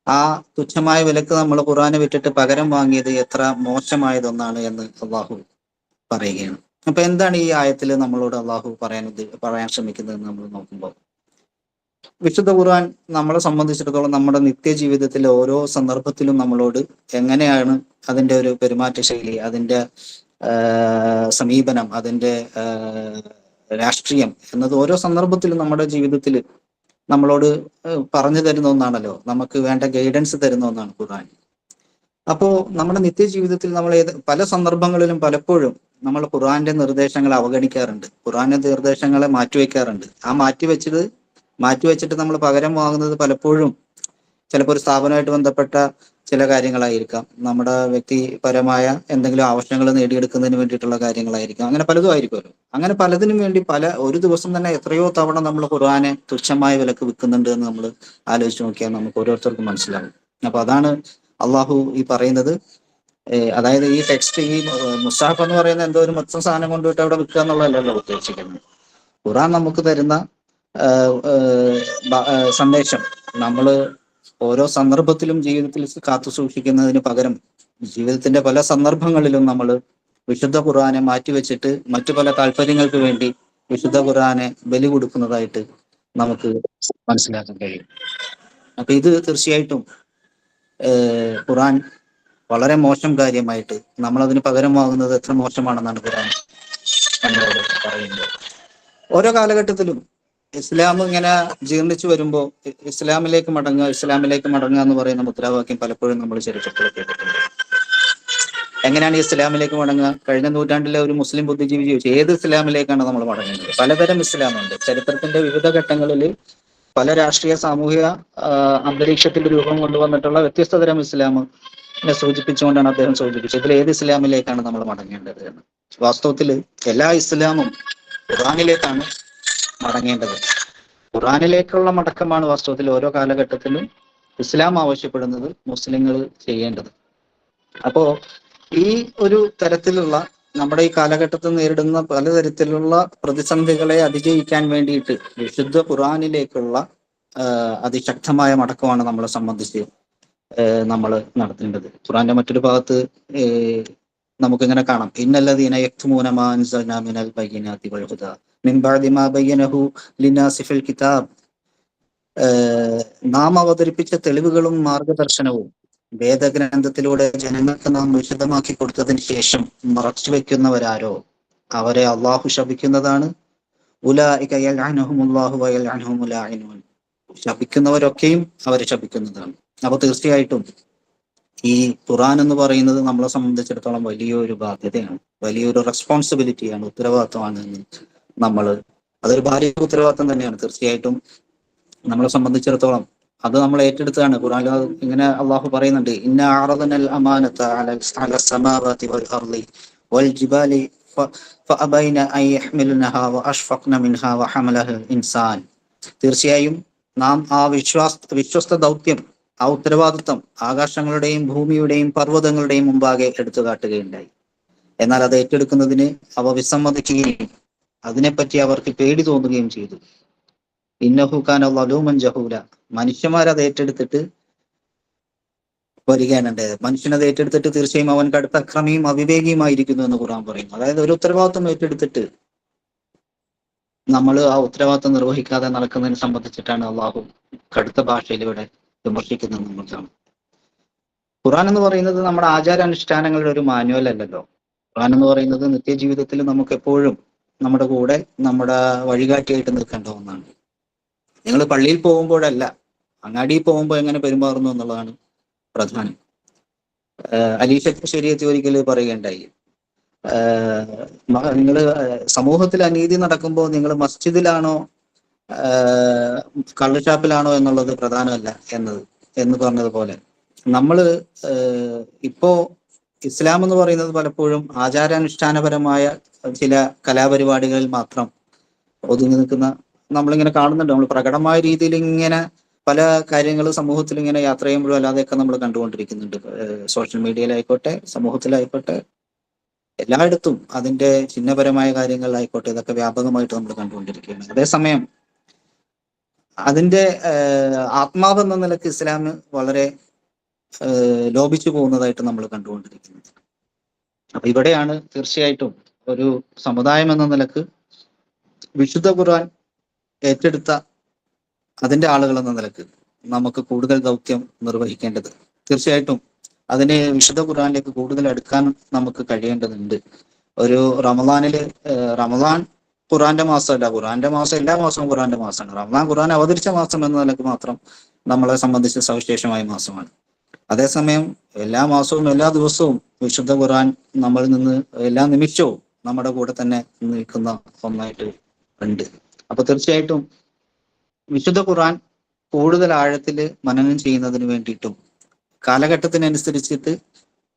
S2: ആ തുച്ഛമായ വിലക്ക് നമ്മൾ ഖുർആനെ വിറ്റിട്ട് പകരം വാങ്ങിയത് എത്ര മോശമായതൊന്നാണ് എന്ന് അള്ളാഹു പറയുകയാണ്. അപ്പൊ എന്താണ് ഈ ആയത്തിൽ നമ്മളോട് അള്ളാഹു പറയാൻ ശ്രമിക്കുന്നത് നമ്മൾ നോക്കുമ്പോൾ, വിശുദ്ധ ഖുർആൻ നമ്മളെ സംബന്ധിച്ചിടത്തോളം നമ്മുടെ നിത്യജീവിതത്തിലെ ഓരോ സന്ദർഭത്തിലും നമ്മളോട് എങ്ങനെയാണ് അതിൻ്റെ ഒരു പെരുമാറ്റ ശൈലി, അതിൻ്റെ സമീപനം, അതിൻ്റെ രാഷ്ട്രീയം എന്നത് ഓരോ സന്ദർഭത്തിലും നമ്മുടെ ജീവിതത്തിൽ നമ്മളോട് പറഞ്ഞു തരുന്ന ഒന്നാണല്ലോ. നമുക്ക് വേണ്ട ഗൈഡൻസ് തരുന്ന ഒന്നാണ് ഖുർആൻ. അപ്പോൾ നമ്മുടെ നിത്യജീവിതത്തിൽ നമ്മൾ പല സന്ദർഭങ്ങളിലും പലപ്പോഴും നമ്മൾ ഖുർആന്റെ നിർദ്ദേശങ്ങളെ അവഗണിക്കാറുണ്ട്, ഖുർആന്റെ നിർദ്ദേശങ്ങളെ മാറ്റിവെക്കാറുണ്ട്. ആ മാറ്റിവെച്ചിട്ട് നമ്മൾ പകരം വാങ്ങുന്നത് പലപ്പോഴും ചിലപ്പോൾ ഒരു സ്ഥാപനമായിട്ട് ബന്ധപ്പെട്ട ചില കാര്യങ്ങളായിരിക്കാം, നമ്മുടെ വ്യക്തിപരമായ എന്തെങ്കിലും ആവശ്യങ്ങൾ നേടിയെടുക്കുന്നതിന് വേണ്ടിയിട്ടുള്ള കാര്യങ്ങളായിരിക്കാം, അങ്ങനെ പലതും ആയിരിക്കുമല്ലോ. അങ്ങനെ പലതിനും വേണ്ടി ഒരു ദിവസം തന്നെ എത്രയോ തവണ നമ്മൾ ഖുർആനെ തുച്ഛമായ വിലക്ക് വിൽക്കുന്നുണ്ട് എന്ന് നമ്മൾ ആലോചിച്ച് നോക്കിയാൽ നമുക്ക് ഓരോരുത്തർക്കും മനസ്സിലാവും. അപ്പൊ അതാണ് അള്ളാഹു ഈ പറയുന്നത്. അതായത് ഈ ടെക്സ്റ്റ്, ഈ മുസാഫ് എന്ന് പറയുന്ന എന്തോ ഒരു മൊത്തം സാധനം കൊണ്ടുപോയിട്ട് അവിടെ വിൽക്കുക എന്നുള്ളതല്ലല്ലോ ഉദ്ദേശിക്കുന്നത്. ഖുർആൻ നമുക്ക് തരുന്ന സന്ദേശം നമ്മൾ ഓരോ സന്ദർഭത്തിലും ജീവിതത്തിൽ കാത്തു സൂക്ഷിക്കുന്നതിന് പകരം ജീവിതത്തിന്റെ പല സന്ദർഭങ്ങളിലും നമ്മൾ വിശുദ്ധ ഖുർആനെ മാറ്റിവെച്ചിട്ട് മറ്റു പല താല്പര്യങ്ങൾക്ക് വേണ്ടി വിശുദ്ധ ഖുർആനെ ബലി കൊടുക്കുന്നതായിട്ട് നമുക്ക് മനസ്സിലാക്കാൻ കഴിയും. അപ്പൊ ഇത് തീർച്ചയായിട്ടും ഖുർആൻ വളരെ മോശം കാര്യമായിട്ട് നമ്മളതിന് പകരം വാങ്ങുന്നത് എത്ര മോശമാണെന്നാണ് ഖുർആൻ നമ്മളോട് പറയുന്നത്. ഓരോ കാലഘട്ടത്തിലും ഇസ്ലാം ഇങ്ങനെ ജീർണിച്ചു വരുമ്പോൾ ഇസ്ലാമിലേക്ക് മടങ്ങുക എന്ന് പറയുന്ന മുദ്രാവാക്യം പലപ്പോഴും നമ്മൾ ചരിത്രത്തിൽ കേട്ടിട്ടുണ്ട്. എങ്ങനെയാണ് ഈ ഇസ്ലാമിലേക്ക് മടങ്ങുക? കഴിഞ്ഞ നൂറ്റാണ്ടിലെ ഒരു മുസ്ലിം ബുദ്ധിജീവി ചോദിച്ചു, ഏത് ഇസ്ലാമിലേക്കാണ് നമ്മൾ മടങ്ങുന്നത്? പലതരം ഇസ്ലാമുണ്ട്. ചരിത്രത്തിന്റെ വിവിധ ഘട്ടങ്ങളിൽ പല രാഷ്ട്രീയ സാമൂഹിക അന്തരീക്ഷത്തിൽ രൂപം കൊണ്ടുവന്നിട്ടുള്ള വ്യത്യസ്ത തരം ഇസ്ലാമിനെ സൂചിപ്പിച്ചുകൊണ്ടാണ് അദ്ദേഹം സൂചിപ്പിച്ചത്. ഇതിൽ ഏത് ഇസ്ലാമിലേക്കാണ് നമ്മൾ മടങ്ങേണ്ടത് എന്ന്. വാസ്തവത്തിൽ എല്ലാ ഇസ്ലാമും ഖുർആനിലേക്കാണ് മടങ്ങേണ്ടത്. ഖുർആനിലേക്കുള്ള മടക്കമാണ് വാസ്തവത്തിൽ ഓരോ കാലഘട്ടത്തിലും ഇസ്ലാം ആവശ്യപ്പെടുന്നത്, മുസ്ലിങ്ങൾ ചെയ്യേണ്ടത്. അപ്പോ ഈ ഒരു തരത്തിലുള്ള നമ്മുടെ ഈ കാലഘട്ടത്തിൽ നേരിടുന്ന പലതരത്തിലുള്ള പ്രതിസന്ധികളെ അതിജയിക്കാൻ വേണ്ടിയിട്ട് വിശുദ്ധ ഖുർആനിലേക്കുള്ള അതിശക്തമായ മടക്കമാണ് നമ്മളെ സംബന്ധിച്ച് നമ്മൾ നടത്തേണ്ടത്. ഖുറാന്റെ മറ്റൊരു ഭാഗത്ത് നമുക്കിങ്ങനെ കാണാം, ഇന്നല്ലദീന യക്തുമൂന മാ അൻസൽനാ മിനൽ ബയ്യിനാതി വൽ ഹുദാ മിൻ ബഅദി മാ ബയ്യനഹു ലിന്നാസി ഫിൽ കിതാബ്. നാം അവതരിപ്പിച്ച തെളിവുകളും മാർഗദർശനവും വേദഗ്രന്ഥത്തിലൂടെ ജനങ്ങൾക്ക് നാം വിശദമാക്കി കൊടുത്തതിന് ശേഷം മറച്ചു വെക്കുന്നവരാരോ അവരെ അള്ളാഹു ശപിക്കുന്നതാണ്. ഉലൈക യൽഅനുഹുമുല്ലാഹു വയൽഅനുഹുമുൽ ലാഇനൂൻ. ശപിക്കുന്നവരൊക്കെയും അവരെ ശപിക്കുന്നതാണ്. അപ്പൊ തീർച്ചയായിട്ടും ഈ ഖുർആൻ എന്ന് പറയുന്നത് നമ്മളെ സംബന്ധിച്ചിടത്തോളം വലിയൊരു ബാധ്യതയാണ്, വലിയൊരു റെസ്പോൺസിബിലിറ്റിയാണ്, ഉത്തരവാദിത്തമാണ് എന്ന് അതൊരു ഭാര്യ ഉത്തരവാദിത്തം തന്നെയാണ്. തീർച്ചയായിട്ടും നമ്മളെ സംബന്ധിച്ചിടത്തോളം അത് നമ്മൾ ഏറ്റെടുത്താണ്. ഖുർആനിൽ ഇങ്ങനെ അള്ളാഹു പറയുന്നുണ്ട്, ഇന്ന അറദനൽ അമാനത അല സമാവാതി വൽ അർളി വൽ ജിബാലി ഫഅബൈന അൻ യഹ്മിലനഹാ വഅഷ്ഫഖ്ന മിൻഹാ വഹമലഹൽ ഇൻസാൻ. തീർച്ചയായും നാം ആ വിശ്വസ്ത ദൗത്യം, ആ ഉത്തരവാദിത്വം ആകാശങ്ങളുടെയും ഭൂമിയുടെയും പർവ്വതങ്ങളുടെയും മുമ്പാകെ എടുത്തു കാട്ടുകയുണ്ടായി. എന്നാൽ അത് ഏറ്റെടുക്കുന്നതിന് അവ വിസമ്മതിക്കുകയും അതിനെപ്പറ്റി അവർക്ക് പേടി തോന്നുകയും ചെയ്തു. ഇന്നഹു കാന ളലൂമൻ ജഹൂല. മനുഷ്യന്മാരത് ഏറ്റെടുത്തിട്ട് വരികയാണുണ്ടായത്. മനുഷ്യനത് ഏറ്റെടുത്തിട്ട് തീർച്ചയായും അവൻ കടുത്ത അക്രമിയും അവിവേകിയുമായിരിക്കുന്നു എന്ന് ഖുർആൻ പറയും. അതായത് ഒരു ഉത്തരവാദിത്വം ഏറ്റെടുത്തിട്ട് നമ്മൾ ആ ഉത്തരവാദിത്വം നിർവഹിക്കാതെ നടക്കുന്നതിനെ സംബന്ധിച്ചിട്ടാണ് അള്ളാഹു കടുത്ത ഭാഷയിലൂടെ വിമർശിക്കുന്നത് നമ്മൾ കാണും. ഖുർആൻ എന്ന് പറയുന്നത് നമ്മുടെ ആചാരാനുഷ്ഠാനങ്ങളുടെ ഒരു മാനുവൽ അല്ലല്ലോ. ഖുർആൻ എന്ന് പറയുന്നത് നിത്യജീവിതത്തിൽ നമുക്ക് എപ്പോഴും നമ്മുടെ കൂടെ, നമ്മുടെ വഴികാട്ടിയായിട്ട് നിൽക്കേണ്ട ഒന്നാണ്. നിങ്ങൾ പള്ളിയിൽ പോകുമ്പോഴല്ല, അങ്ങാടിയിൽ പോകുമ്പോൾ എങ്ങനെ പെരുമാറുന്നു എന്നുള്ളതാണ് പ്രധാനം. അലീഷ ശരീഅത്ത് ഒരിക്കൽ പറയുകയുണ്ടായി, നിങ്ങൾ സമൂഹത്തിൽ അനീതി നടക്കുമ്പോൾ നിങ്ങൾ മസ്ജിദിലാണോ കള്ളുഷാപ്പിലാണോ എന്നുള്ളത് പ്രധാനമല്ല എന്ന് പറഞ്ഞതുപോലെ നമ്മള് ഇപ്പോ ഇസ്ലാം എന്ന് പറയുന്നത് പലപ്പോഴും ആചാരാനുഷ്ഠാനപരമായ ചില കലാപരിപാടികളിൽ മാത്രം ഒതുങ്ങി നിൽക്കുന്ന നമ്മളിങ്ങനെ കാണുന്നുണ്ട്. നമ്മൾ പ്രകടമായ രീതിയിൽ ഇങ്ങനെ പല കാര്യങ്ങൾ സമൂഹത്തിൽ ഇങ്ങനെ യാത്ര ചെയ്യുമ്പോഴും അല്ലാതെയൊക്കെ നമ്മൾ കണ്ടുകൊണ്ടിരിക്കുന്നുണ്ട്. സോഷ്യൽ മീഡിയയിലായിക്കോട്ടെ, സമൂഹത്തിലായിക്കോട്ടെ, എല്ലായിടത്തും അതിന്റെ ചിഹ്നപരമായ കാര്യങ്ങളിലായിക്കോട്ടെ, ഇതൊക്കെ വ്യാപകമായിട്ട് നമ്മൾ കണ്ടുകൊണ്ടിരിക്കുകയാണ്. അതേസമയം അതിന്റെ ആത്മാവ് എന്ന നിലക്ക് ഇസ്ലാം വളരെ ലോപിച്ചു പോകുന്നതായിട്ട് നമ്മൾ കണ്ടുകൊണ്ടിരിക്കുന്നത്. അപ്പൊ ഇവിടെയാണ് തീർച്ചയായിട്ടും ഒരു സമുദായം എന്ന നിലക്ക് വിശുദ്ധ ഖുർആൻ ഏറ്റെടുത്ത അതിന്റെ ആളുകൾ എന്ന നിലക്ക് നമുക്ക് കൂടുതൽ ദൗത്യം നിർവഹിക്കേണ്ടത്. തീർച്ചയായിട്ടും അതിന് വിശുദ്ധ ഖുർആനിലേക്ക് കൂടുതൽ അടുക്കാൻ നമുക്ക് കഴിയേണ്ടതുണ്ട്. ഒരു റമദാൻ ഖുർആന്റെ മാസമല്ല, ഖുർആന്റെ മാസം എല്ലാ മാസവും ഖുർആന്റെ മാസമാണ്. റമദാൻ ഖുർആൻ അവതരിച്ച മാസം എന്ന നിലക്ക് മാത്രം നമ്മളെ സംബന്ധിച്ച് സവിശേഷമായ മാസമാണ്. അതേസമയം എല്ലാ മാസവും എല്ലാ ദിവസവും വിശുദ്ധ ഖുർആൻ നമ്മളിൽ നിന്ന് എല്ലാ നിമിഷവും നമ്മുടെ കൂടെ തന്നെ നിൽക്കുന്ന ഒന്നായിട്ട് ഉണ്ട്. അപ്പൊ തീർച്ചയായിട്ടും വിശുദ്ധ ഖുർആൻ കൂടുതൽ ആഴത്തിൽ മനനം ചെയ്യുന്നതിന് വേണ്ടിയിട്ടും കാലഘട്ടത്തിനനുസരിച്ചിട്ട്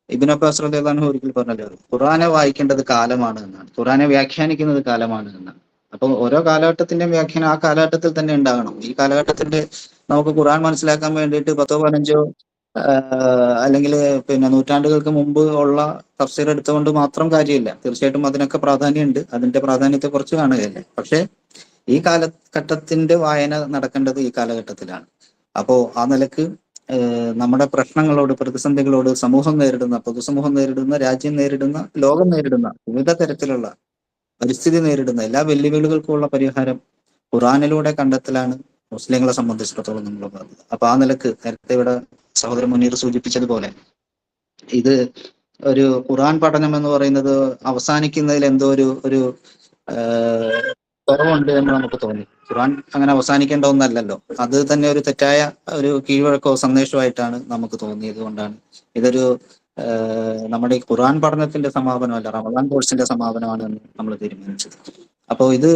S2: ഇബ്നു അബ്ബാസ് റളിയല്ലാഹു അൻഹു ഒരിക്കൽ പറഞ്ഞല്ലോ, ഖുർആനെ വായിക്കേണ്ടത് കാലമാണ് എന്നാണ്, ഖുർആനെ വ്യാഖ്യാനിക്കുന്നത് കാലമാണ് എന്നാണ്. അപ്പൊ ഓരോ കാലഘട്ടത്തിന്റെയും വ്യാഖ്യാനം ആ കാലഘട്ടത്തിൽ തന്നെ ഉണ്ടാകണം. ഈ കാലഘട്ടത്തിന്റെ നമുക്ക് ഖുർആൻ മനസ്സിലാക്കാൻ വേണ്ടിയിട്ട് 10-15 അല്ലെങ്കിൽ നൂറ്റാണ്ടുകൾക്ക് മുമ്പ് ഉള്ള തഫ്സീർ എടുത്തുകൊണ്ട് മാത്രം കാര്യമില്ല. തീർച്ചയായിട്ടും അതിനൊക്കെ പ്രാധാന്യമുണ്ട്, അതിന്റെ പ്രാധാന്യത്തെ കുറിച്ച് കാണുകയല്ല. പക്ഷെ ഈ കാലഘട്ടത്തിന്റെ വായന നടക്കേണ്ടത് ഈ കാലഘട്ടത്തിലാണ്. അപ്പോ ആ നിലക്ക് നമ്മുടെ പ്രശ്നങ്ങളോട്, പ്രതിസന്ധികളോട് പൊതുസമൂഹം നേരിടുന്ന, രാജ്യം നേരിടുന്ന, ലോകം നേരിടുന്ന വിവിധ തരത്തിലുള്ള പരിസ്ഥിതി നേരിടുന്ന എല്ലാ വെല്ലുവിളികൾക്കുമുള്ള പരിഹാരം ഖുർആനിലൂടെ കണ്ടെത്തലാണ് മുസ്ലിങ്ങളെ സംബന്ധിച്ചിടത്തോളം നമ്മുടെ ബാധ്യത. അപ്പൊ ആ നിലക്ക് നേരത്തെ ഇവിടെ സഹോദരൻ മുനീർ സൂചിപ്പിച്ചതുപോലെ ഇത് ഒരു ഖുർആൻ പഠനം എന്ന് പറയുന്നത് അവസാനിക്കുന്നതിൽ എന്തോ ഒരു കുറവുണ്ട് എന്ന് നമുക്ക് തോന്നി. ഖുർആൻ അങ്ങനെ അവസാനിക്കേണ്ട ഒന്നല്ലല്ലോ. അത് തന്നെ ഒരു തെറ്റായ ഒരു കീഴ്വഴക്കോ സന്ദേശമായിട്ടാണ് നമുക്ക് തോന്നിയത്. കൊണ്ടാണ് ഇതൊരു നമ്മുടെ ഈ ഖുർആൻ പഠനത്തിന്റെ സമാപനമല്ല, റമദാൻ കോഴ്സിന്റെ സമാപനമാണ് എന്ന് നമ്മൾ തീരുമാനിച്ചത്. അപ്പോൾ ഇത്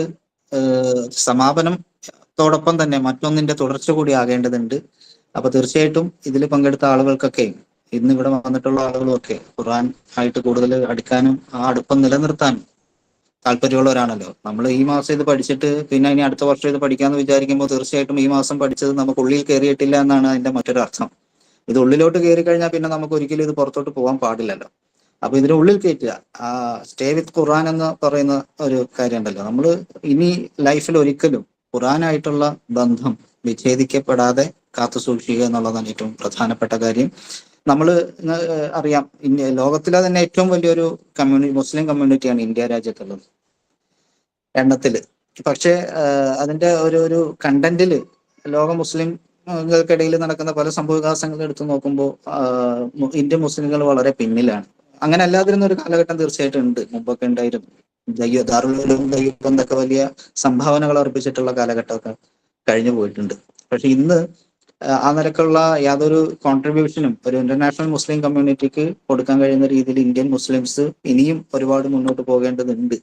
S2: സമാപനത്തോടൊപ്പം തന്നെ മറ്റൊന്നിന്റെ തുടർച്ച കൂടി ആകേണ്ടതുണ്ട്. അപ്പൊ തീർച്ചയായിട്ടും ഇതിൽ പങ്കെടുത്ത ആളുകൾക്കൊക്കെ, ഇന്ന് ഇവിടെ വന്നിട്ടുള്ള ആളുകളുമൊക്കെ ഖുർആൻ ആയിട്ട് കൂടുതൽ അടുക്കാനും ആ അടുപ്പം നിലനിർത്താനും താല്പര്യമുള്ളവരാണല്ലോ. നമ്മൾ ഈ മാസം ഇത് പഠിച്ചിട്ട് പിന്നെ ഇനി അടുത്ത വർഷം ഇത് പഠിക്കാന്ന് വിചാരിക്കുമ്പോൾ തീർച്ചയായിട്ടും ഈ മാസം പഠിച്ചത് നമുക്ക് ഉള്ളിൽ കയറിയിട്ടില്ല എന്നാണ് അതിന്റെ മറ്റൊരു അർത്ഥം. ഇത് ഉള്ളിലോട്ട് കയറി കഴിഞ്ഞാൽ പിന്നെ നമുക്ക് ഒരിക്കലും ഇത് പുറത്തോട്ട് പോകാൻ പാടില്ലല്ലോ. അപ്പൊ ഇതിന്റെ ഉള്ളിൽ കയറ്റുക, സ്റ്റേ വിത്ത് ഖുർആൻ എന്ന് പറയുന്ന ഒരു കാര്യം ഉണ്ടല്ലോ. നമ്മൾ ഇനി ലൈഫിൽ ഒരിക്കലും ഖുർആനായിട്ടുള്ള ബന്ധം വിച്ഛേദിക്കപ്പെടാതെ കാത്തു സൂക്ഷിക്കുക എന്നുള്ളതാണ് ഏറ്റവും പ്രധാനപ്പെട്ട കാര്യം. നമ്മൾ അറിയാം, ലോകത്തിലെ തന്നെ ഏറ്റവും വലിയൊരു മുസ്ലിം കമ്മ്യൂണിറ്റിയാണ് ഇന്ത്യ രാജ്യത്തുള്ളത് എണ്ണത്തില്. പക്ഷേ അതിന്റെ ഒരു കണ്ടന്റില് ലോക മുസ്ലിംകൾക്കിടയിൽ നടക്കുന്ന പല സംഭവവികാസങ്ങൾ എടുത്തു നോക്കുമ്പോൾ ഇന്ത്യൻ മുസ്ലിങ്ങൾ വളരെ പിന്നിലാണ്. അങ്ങനെ അല്ലാതിരുന്ന ഒരു കാലഘട്ടം തീർച്ചയായിട്ടും ഉണ്ട്, മുമ്പൊക്കെ ഉണ്ടായിരുന്നു. ദാറുൽ ഉലൂം എന്നൊക്കെ വലിയ സംഭാവനകൾ അർപ്പിച്ചിട്ടുള്ള കാലഘട്ടമൊക്കെ കഴിഞ്ഞു പോയിട്ടുണ്ട്. പക്ഷെ ഇന്ന് ആ നിലക്കുള്ള യാതൊരു കോൺട്രിബ്യൂഷനും ഒരു ഇന്റർനാഷണൽ മുസ്ലിം കമ്മ്യൂണിറ്റിക്ക് കൊടുക്കാൻ കഴിയുന്ന രീതിയിൽ ഇന്ത്യൻ മുസ്ലിംസ് ഇനിയും ഒരുപാട് മുന്നോട്ട് പോകേണ്ടതുണ്ട്.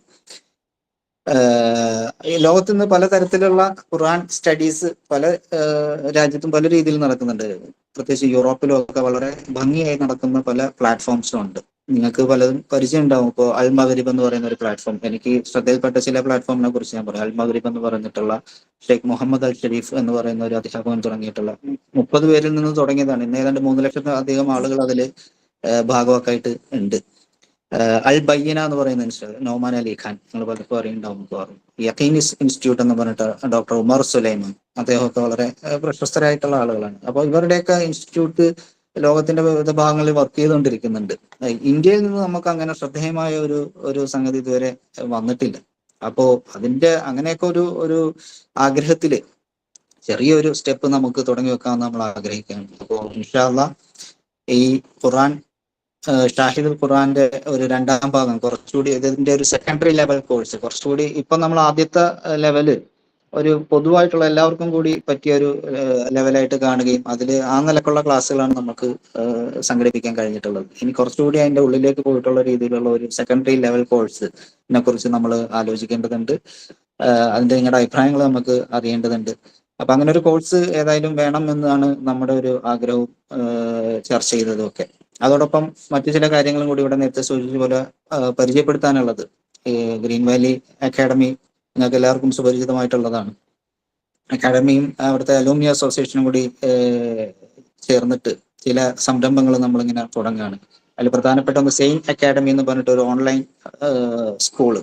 S2: ലോകത്ത് നിന്ന് പലതരത്തിലുള്ള ഖുർആൻ സ്റ്റഡീസ് പല രാജ്യത്തും പല രീതിയിൽ നടക്കുന്നുണ്ട്. പ്രത്യേകിച്ച് യൂറോപ്പിലും ഒക്കെ വളരെ ഭംഗിയായി നടക്കുന്ന പല പ്ലാറ്റ്ഫോംസും ഉണ്ട്. നിങ്ങൾക്ക് പലതും പരിചയം ഉണ്ടാവും. ഇപ്പോൾ അൽ മഗ്രിബ് എന്ന് പറയുന്ന ഒരു പ്ലാറ്റ്ഫോം, എനിക്ക് ശ്രദ്ധയിൽപ്പെട്ട ചില പ്ലാറ്റ്ഫോമിനെ കുറിച്ച് ഞാൻ പറയാം. അൽ മഗ്രിബ് എന്ന് പറഞ്ഞിട്ടുള്ള ഷെയ്ഖ് മുഹമ്മദ് അൽ ഷരീഫ് എന്ന് പറയുന്ന ഒരു അധ്യാപകൻ തുടങ്ങിയിട്ടുള്ള 30 പേരിൽ നിന്ന് തുടങ്ങിയതാണ്. ഇന്ന് ഏതാണ്ട് 3 ലക്ഷത്തിലധികം ആളുകൾ അതിൽ ഭാഗവാക്കായിട്ട് ഉണ്ട്. അൽ ബയ്യന എന്ന് പറയുന്ന ഇൻസ്റ്റിറ്റ്യൂട്ട്, നോമാൻ അലി ഖാൻ, നിങ്ങൾ പലർക്കും അറിയുണ്ടാവും. യഖീൻ ഇൻസ്റ്റിറ്റ്യൂട്ട് എന്ന് പറഞ്ഞിട്ട് ഡോക്ടർ ഉമർ സുലൈമാൻ, അദ്ദേഹമൊക്കെ വളരെ പ്രശസ്തരായിട്ടുള്ള ആളുകളാണ്. അപ്പോൾ ഇവരുടെയൊക്കെ ഇൻസ്റ്റിറ്റ്യൂട്ട് ലോകത്തിന്റെ വിവിധ ഭാഗങ്ങളിൽ വർക്ക് ചെയ്തുകൊണ്ടിരിക്കുന്നുണ്ട്. ഇന്ത്യയിൽ നിന്ന് നമുക്ക് അങ്ങനെ ശ്രദ്ധേയമായ ഒരു സംഗതി ഇതുവരെ വന്നിട്ടില്ല. അപ്പോ അതിന്റെ അങ്ങനെയൊക്കെ ഒരു ആഗ്രഹത്തില് ചെറിയൊരു സ്റ്റെപ്പ് നമുക്ക് തുടങ്ങി വെക്കാമെന്ന് നമ്മൾ ആഗ്രഹിക്കുകയാണ്. അപ്പോൾ ഇൻഷാ അല്ലാഹ് ഈ ഖുർആൻ ഷാഹിദുൽ ഖുർആന്റെ ഒരു 2ാം ഭാഗം, കുറച്ചുകൂടി ഇതിന്റെ ഒരു സെക്കൻഡറി ലെവൽ കോഴ്സ്, കുറച്ചുകൂടി ഇപ്പൊ നമ്മൾ ആദ്യത്തെ ലെവല് ഒരു പൊതുവായിട്ടുള്ള എല്ലാവർക്കും കൂടി പറ്റിയ ഒരു ലെവലായിട്ട് കാണുകയും അതിൽ ആ നിലക്കുള്ള ക്ലാസ്സുകളാണ് നമുക്ക് സംഘടിപ്പിക്കാൻ കഴിഞ്ഞിട്ടുള്ളത്. ഇനി കുറച്ചുകൂടി അതിന്റെ ഉള്ളിലേക്ക് പോയിട്ടുള്ള രീതിയിലുള്ള ഒരു സെക്കൻഡറി ലെവൽ കോഴ്സിനെ കുറിച്ച് നമ്മൾ ആലോചിക്കേണ്ടതുണ്ട്. അതിന്റെ നിങ്ങളുടെ അഭിപ്രായങ്ങൾ നമുക്ക് അറിയേണ്ടതുണ്ട്. അപ്പൊ അങ്ങനെ ഒരു കോഴ്സ് ഏതായാലും വേണം എന്നാണ് നമ്മുടെ ഒരു ആഗ്രഹവും ചർച്ച ചെയ്തതും ഒക്കെ. അതോടൊപ്പം മറ്റു ചില കാര്യങ്ങളും കൂടി ഇവിടെ നേരത്തെ സൂചിപ്പിച്ച പോലെ പരിചയപ്പെടുത്താനുള്ളത്, ഗ്രീൻ വാലി അക്കാഡമി നിങ്ങൾക്ക് എല്ലാവർക്കും സുപരിചിതമായിട്ടുള്ളതാണ്. അക്കാഡമിയും അവിടുത്തെ അലൂമിനി അസോസിയേഷനും കൂടി ചേർന്നിട്ട് ചില സംരംഭങ്ങൾ നമ്മളിങ്ങനെ തുടങ്ങുകയാണ്. അതിൽ പ്രധാനപ്പെട്ട ഒന്ന് സെയിം അക്കാഡമി എന്ന് പറഞ്ഞിട്ട് ഒരു ഓൺലൈൻ സ്കൂള്,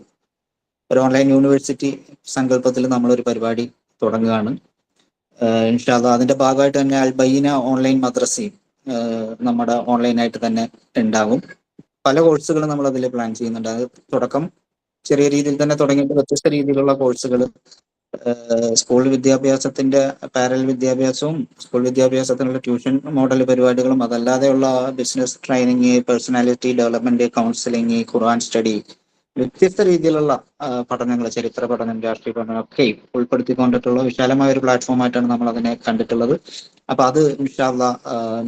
S2: ഒരു ഓൺലൈൻ യൂണിവേഴ്സിറ്റി സങ്കല്പത്തിൽ നമ്മളൊരു പരിപാടി തുടങ്ങുകയാണ്. ഇൻഷാ അല്ലാഹ് അതിന്റെ ഭാഗമായിട്ട് തന്നെ അൽ ബയ്യന ഓൺലൈൻ മദ്രസയും നമ്മുടെ ഓൺലൈനായിട്ട് തന്നെ ഉണ്ടാകും. പല കോഴ്സുകളും നമ്മൾ അതിൽ പ്ലാൻ ചെയ്യുന്നുണ്ട്. അത് തുടക്കം ചെറിയ രീതിയിൽ തന്നെ തുടങ്ങിയിട്ട് വ്യത്യസ്ത രീതിയിലുള്ള കോഴ്സുകൾ, സ്കൂൾ വിദ്യാഭ്യാസത്തിന്റെ പാരലൽ വിദ്യാഭ്യാസവും സ്കൂൾ വിദ്യാഭ്യാസത്തിനുള്ള ട്യൂഷൻ മോഡൽ പരിപാടികളും, അതല്ലാതെയുള്ള business training, personality development, counselling, Quran study, വ്യത്യസ്ത രീതിയിലുള്ള പഠനങ്ങൾ, ചരിത്ര പഠനം, രാഷ്ട്രീയ പഠനം ഒക്കെ ഉൾപ്പെടുത്തിക്കൊണ്ടിട്ടുള്ള വിശാലമായ ഒരു പ്ലാറ്റ്ഫോമായിട്ടാണ് നമ്മൾ അതിനെ കണ്ടിട്ടുള്ളത്. അപ്പൊ അത് ഇൻഷാ അല്ലാഹ്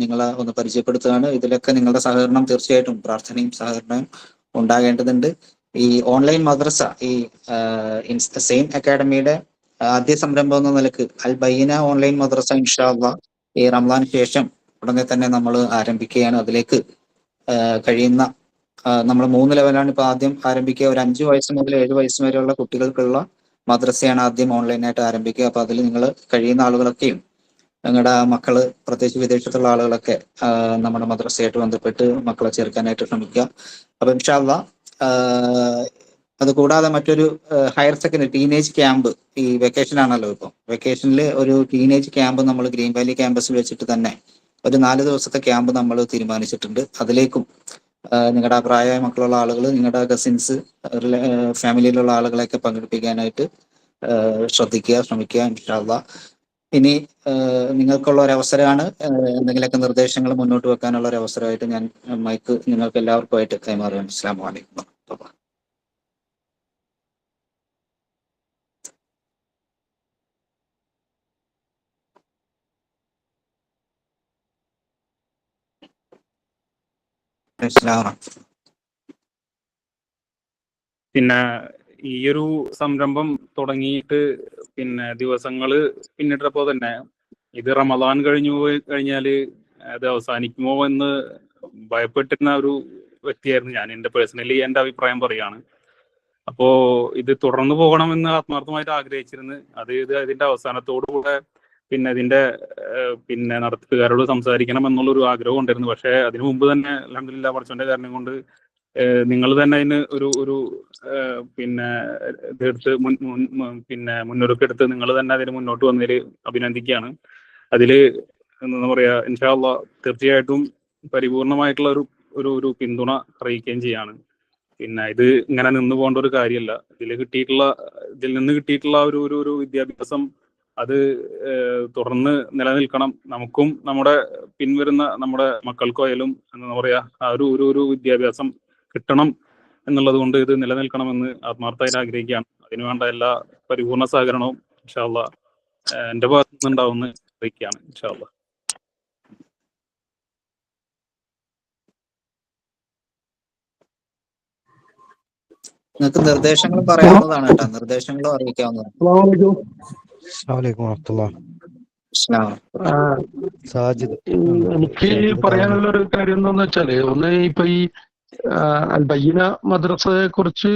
S2: നിങ്ങളെ ഒന്ന് പരിചയപ്പെടുത്തുകയാണ്. ഇതിലൊക്കെ നിങ്ങളുടെ സഹകരണം തീർച്ചയായിട്ടും, പ്രാർത്ഥനയും സഹകരണവും ഉണ്ടാകേണ്ടതുണ്ട്. ഈ ഓൺലൈൻ മദ്രസ, ഈ സെയിം അക്കാഡമിയുടെ ആദ്യ സംരംഭം എന്ന നിലക്ക് അൽ ബയ്യന ഓൺലൈൻ മദ്രസ ഇൻഷാ അല്ലാഹ് ഈ റമദാന് ശേഷം ഉടനെ തന്നെ നമ്മൾ ആരംഭിക്കുകയാണ്. അതിലേക്ക് കഴിയുന്ന നമ്മൾ 3 ലെവലാണ് ഇപ്പൊ ആദ്യം ആരംഭിക്കുക. ഒരു 5 വയസ്സ് മുതൽ 7 വയസ്സ് വരെയുള്ള കുട്ടികൾക്കുള്ള മദ്രസയാണ് ആദ്യം ഓൺലൈനായിട്ട് ആരംഭിക്കുക. അപ്പൊ അതിൽ നിങ്ങൾ കഴിയുന്ന ആളുകളൊക്കെയും നിങ്ങളുടെ മക്കള്, പ്രത്യേകിച്ച് വിദേശത്തുള്ള ആളുകളൊക്കെ നമ്മുടെ മദ്രസയായിട്ട് ബന്ധപ്പെട്ട് മക്കളെ ചേർക്കാനായിട്ട് ശ്രമിക്കുക. അപ്പൊ ഇൻഷാ അല്ലാഹ് അത് കൂടാതെ മറ്റൊരു ഹയർ സെക്കൻഡറി ടീനേജ് ക്യാമ്പ്, ഈ വെക്കേഷൻ ആണല്ലോ ഇപ്പം, വെക്കേഷനിൽ ഒരു ടീനേജ് ക്യാമ്പ് നമ്മൾ ഗ്രീൻ വാലി ക്യാമ്പസിൽ വെച്ചിട്ട് തന്നെ ഒരു 4 ദിവസത്തെ ക്യാമ്പ് നമ്മൾ തീരുമാനിച്ചിട്ടുണ്ട്. അതിലേക്കും നിങ്ങളുടെ പ്രായമായ മക്കളുള്ള ആളുകൾ, നിങ്ങളുടെ കസിൻസ്, ഫാമിലിയിലുള്ള ആളുകളെയൊക്കെ പങ്കെടുപ്പിക്കാനായിട്ട് ശ്രമിക്കുക ഇൻഷാ അല്ലാഹ്. ഇനി നിങ്ങൾക്കുള്ള ഒരു അവസരമാണ്, എന്തെങ്കിലുമൊക്കെ നിർദ്ദേശങ്ങൾ മുന്നോട്ട് വെക്കാനുള്ള ഒരു അവസരമായിട്ട് ഞാൻ മൈക്ക് നിങ്ങൾക്ക് എല്ലാവർക്കുമായിട്ട് കൈമാറുകയാണ്. അസ്സലാമു അലൈക്കും.
S3: പിന്നെ ഈ ഒരു സംരംഭം തുടങ്ങിയിട്ട് പിന്നെ ദിവസങ്ങള് പിന്നിട്ടപ്പോ തന്നെ ഇത് റമദാൻ കഴിഞ്ഞു പോയി കഴിഞ്ഞാല് അത് അവസാനിക്കുമോ എന്ന് ഭയപ്പെട്ടിരുന്ന ഒരു വ്യക്തിയായിരുന്നു ഞാൻ. എൻ്റെ പേഴ്സണലി എൻ്റെ അഭിപ്രായം പറയാണ്. അപ്പോ ഇത് തുടർന്നു പോകണമെന്ന് ആത്മാർത്ഥമായിട്ട് ആഗ്രഹിച്ചിരുന്നു. ഇതിന്റെ അവസാനത്തോടുകൂടെ പിന്നെ ഇതിന്റെ പിന്നെ നടത്തിപ്പുകാരോട് സംസാരിക്കണം എന്നുള്ളൊരു ആഗ്രഹം ഉണ്ടായിരുന്നു. പക്ഷെ അതിനു മുമ്പ് തന്നെ അൽഹംദുലില്ലാഹ് പടച്ചോന്റെ കാരണം കൊണ്ട് നിങ്ങൾ തന്നെ അതിന് ഒരു പിന്നെ ഇതെടുത്ത് പിന്നെ മുന്നൊരുക്കെടുത്ത് നിങ്ങൾ തന്നെ അതിന് മുന്നോട്ട് വന്നതിൽ അഭിനന്ദിക്കുകയാണ്. അതില് എന്താ പറയാ, ഇൻഷാ അള്ളാ തീർച്ചയായിട്ടും പരിപൂർണമായിട്ടുള്ള ഒരു പിന്തുണ അറിയിക്കുകയും ചെയ്യാണ്. പിന്നെ ഇത് ഇങ്ങനെ നിന്ന് പോകേണ്ട ഒരു കാര്യമല്ല. ഇതിൽ നിന്ന് കിട്ടിയിട്ടുള്ള ഒരു വിദ്യാഭ്യാസം അത് തുടർന്ന് നിലനിൽക്കണം. നമുക്കും നമ്മുടെ പിൻവരുന്ന നമ്മുടെ മക്കൾക്കായാലും എന്താ പറയാ ആ ഒരു വിദ്യാഭ്യാസം കിട്ടണം എന്നുള്ളത് കൊണ്ട് ഇത് നിലനിൽക്കണമെന്ന് ആത്മാർത്ഥമായിട്ട് ആഗ്രഹിക്കുകയാണ്. അതിനുവേണ്ട എല്ലാ പരിപൂർണ സഹകരണവും ഇൻഷാ അള്ളാ എന്റെ ഭാഗത്തു നിന്നുണ്ടാവുമെന്ന് അറിയിക്കുകയാണ് ഇൻഷാ അള്ളാ.
S2: നിങ്ങൾക്ക് നിർദ്ദേശങ്ങളും പറയാവുന്നതാണ് കേട്ടോ, നിർദ്ദേശങ്ങളും അറിയിക്കാവുന്നതാണ്.
S4: സാജിദ്, എനിക്ക് പറയാനുള്ള ഒരു കാര്യം എന്താന്ന് വെച്ചാല്, ഒന്ന് ഇപ്പൊ ഈ അൽ ബയ്യന മദ്രസയെ കുറിച്ച്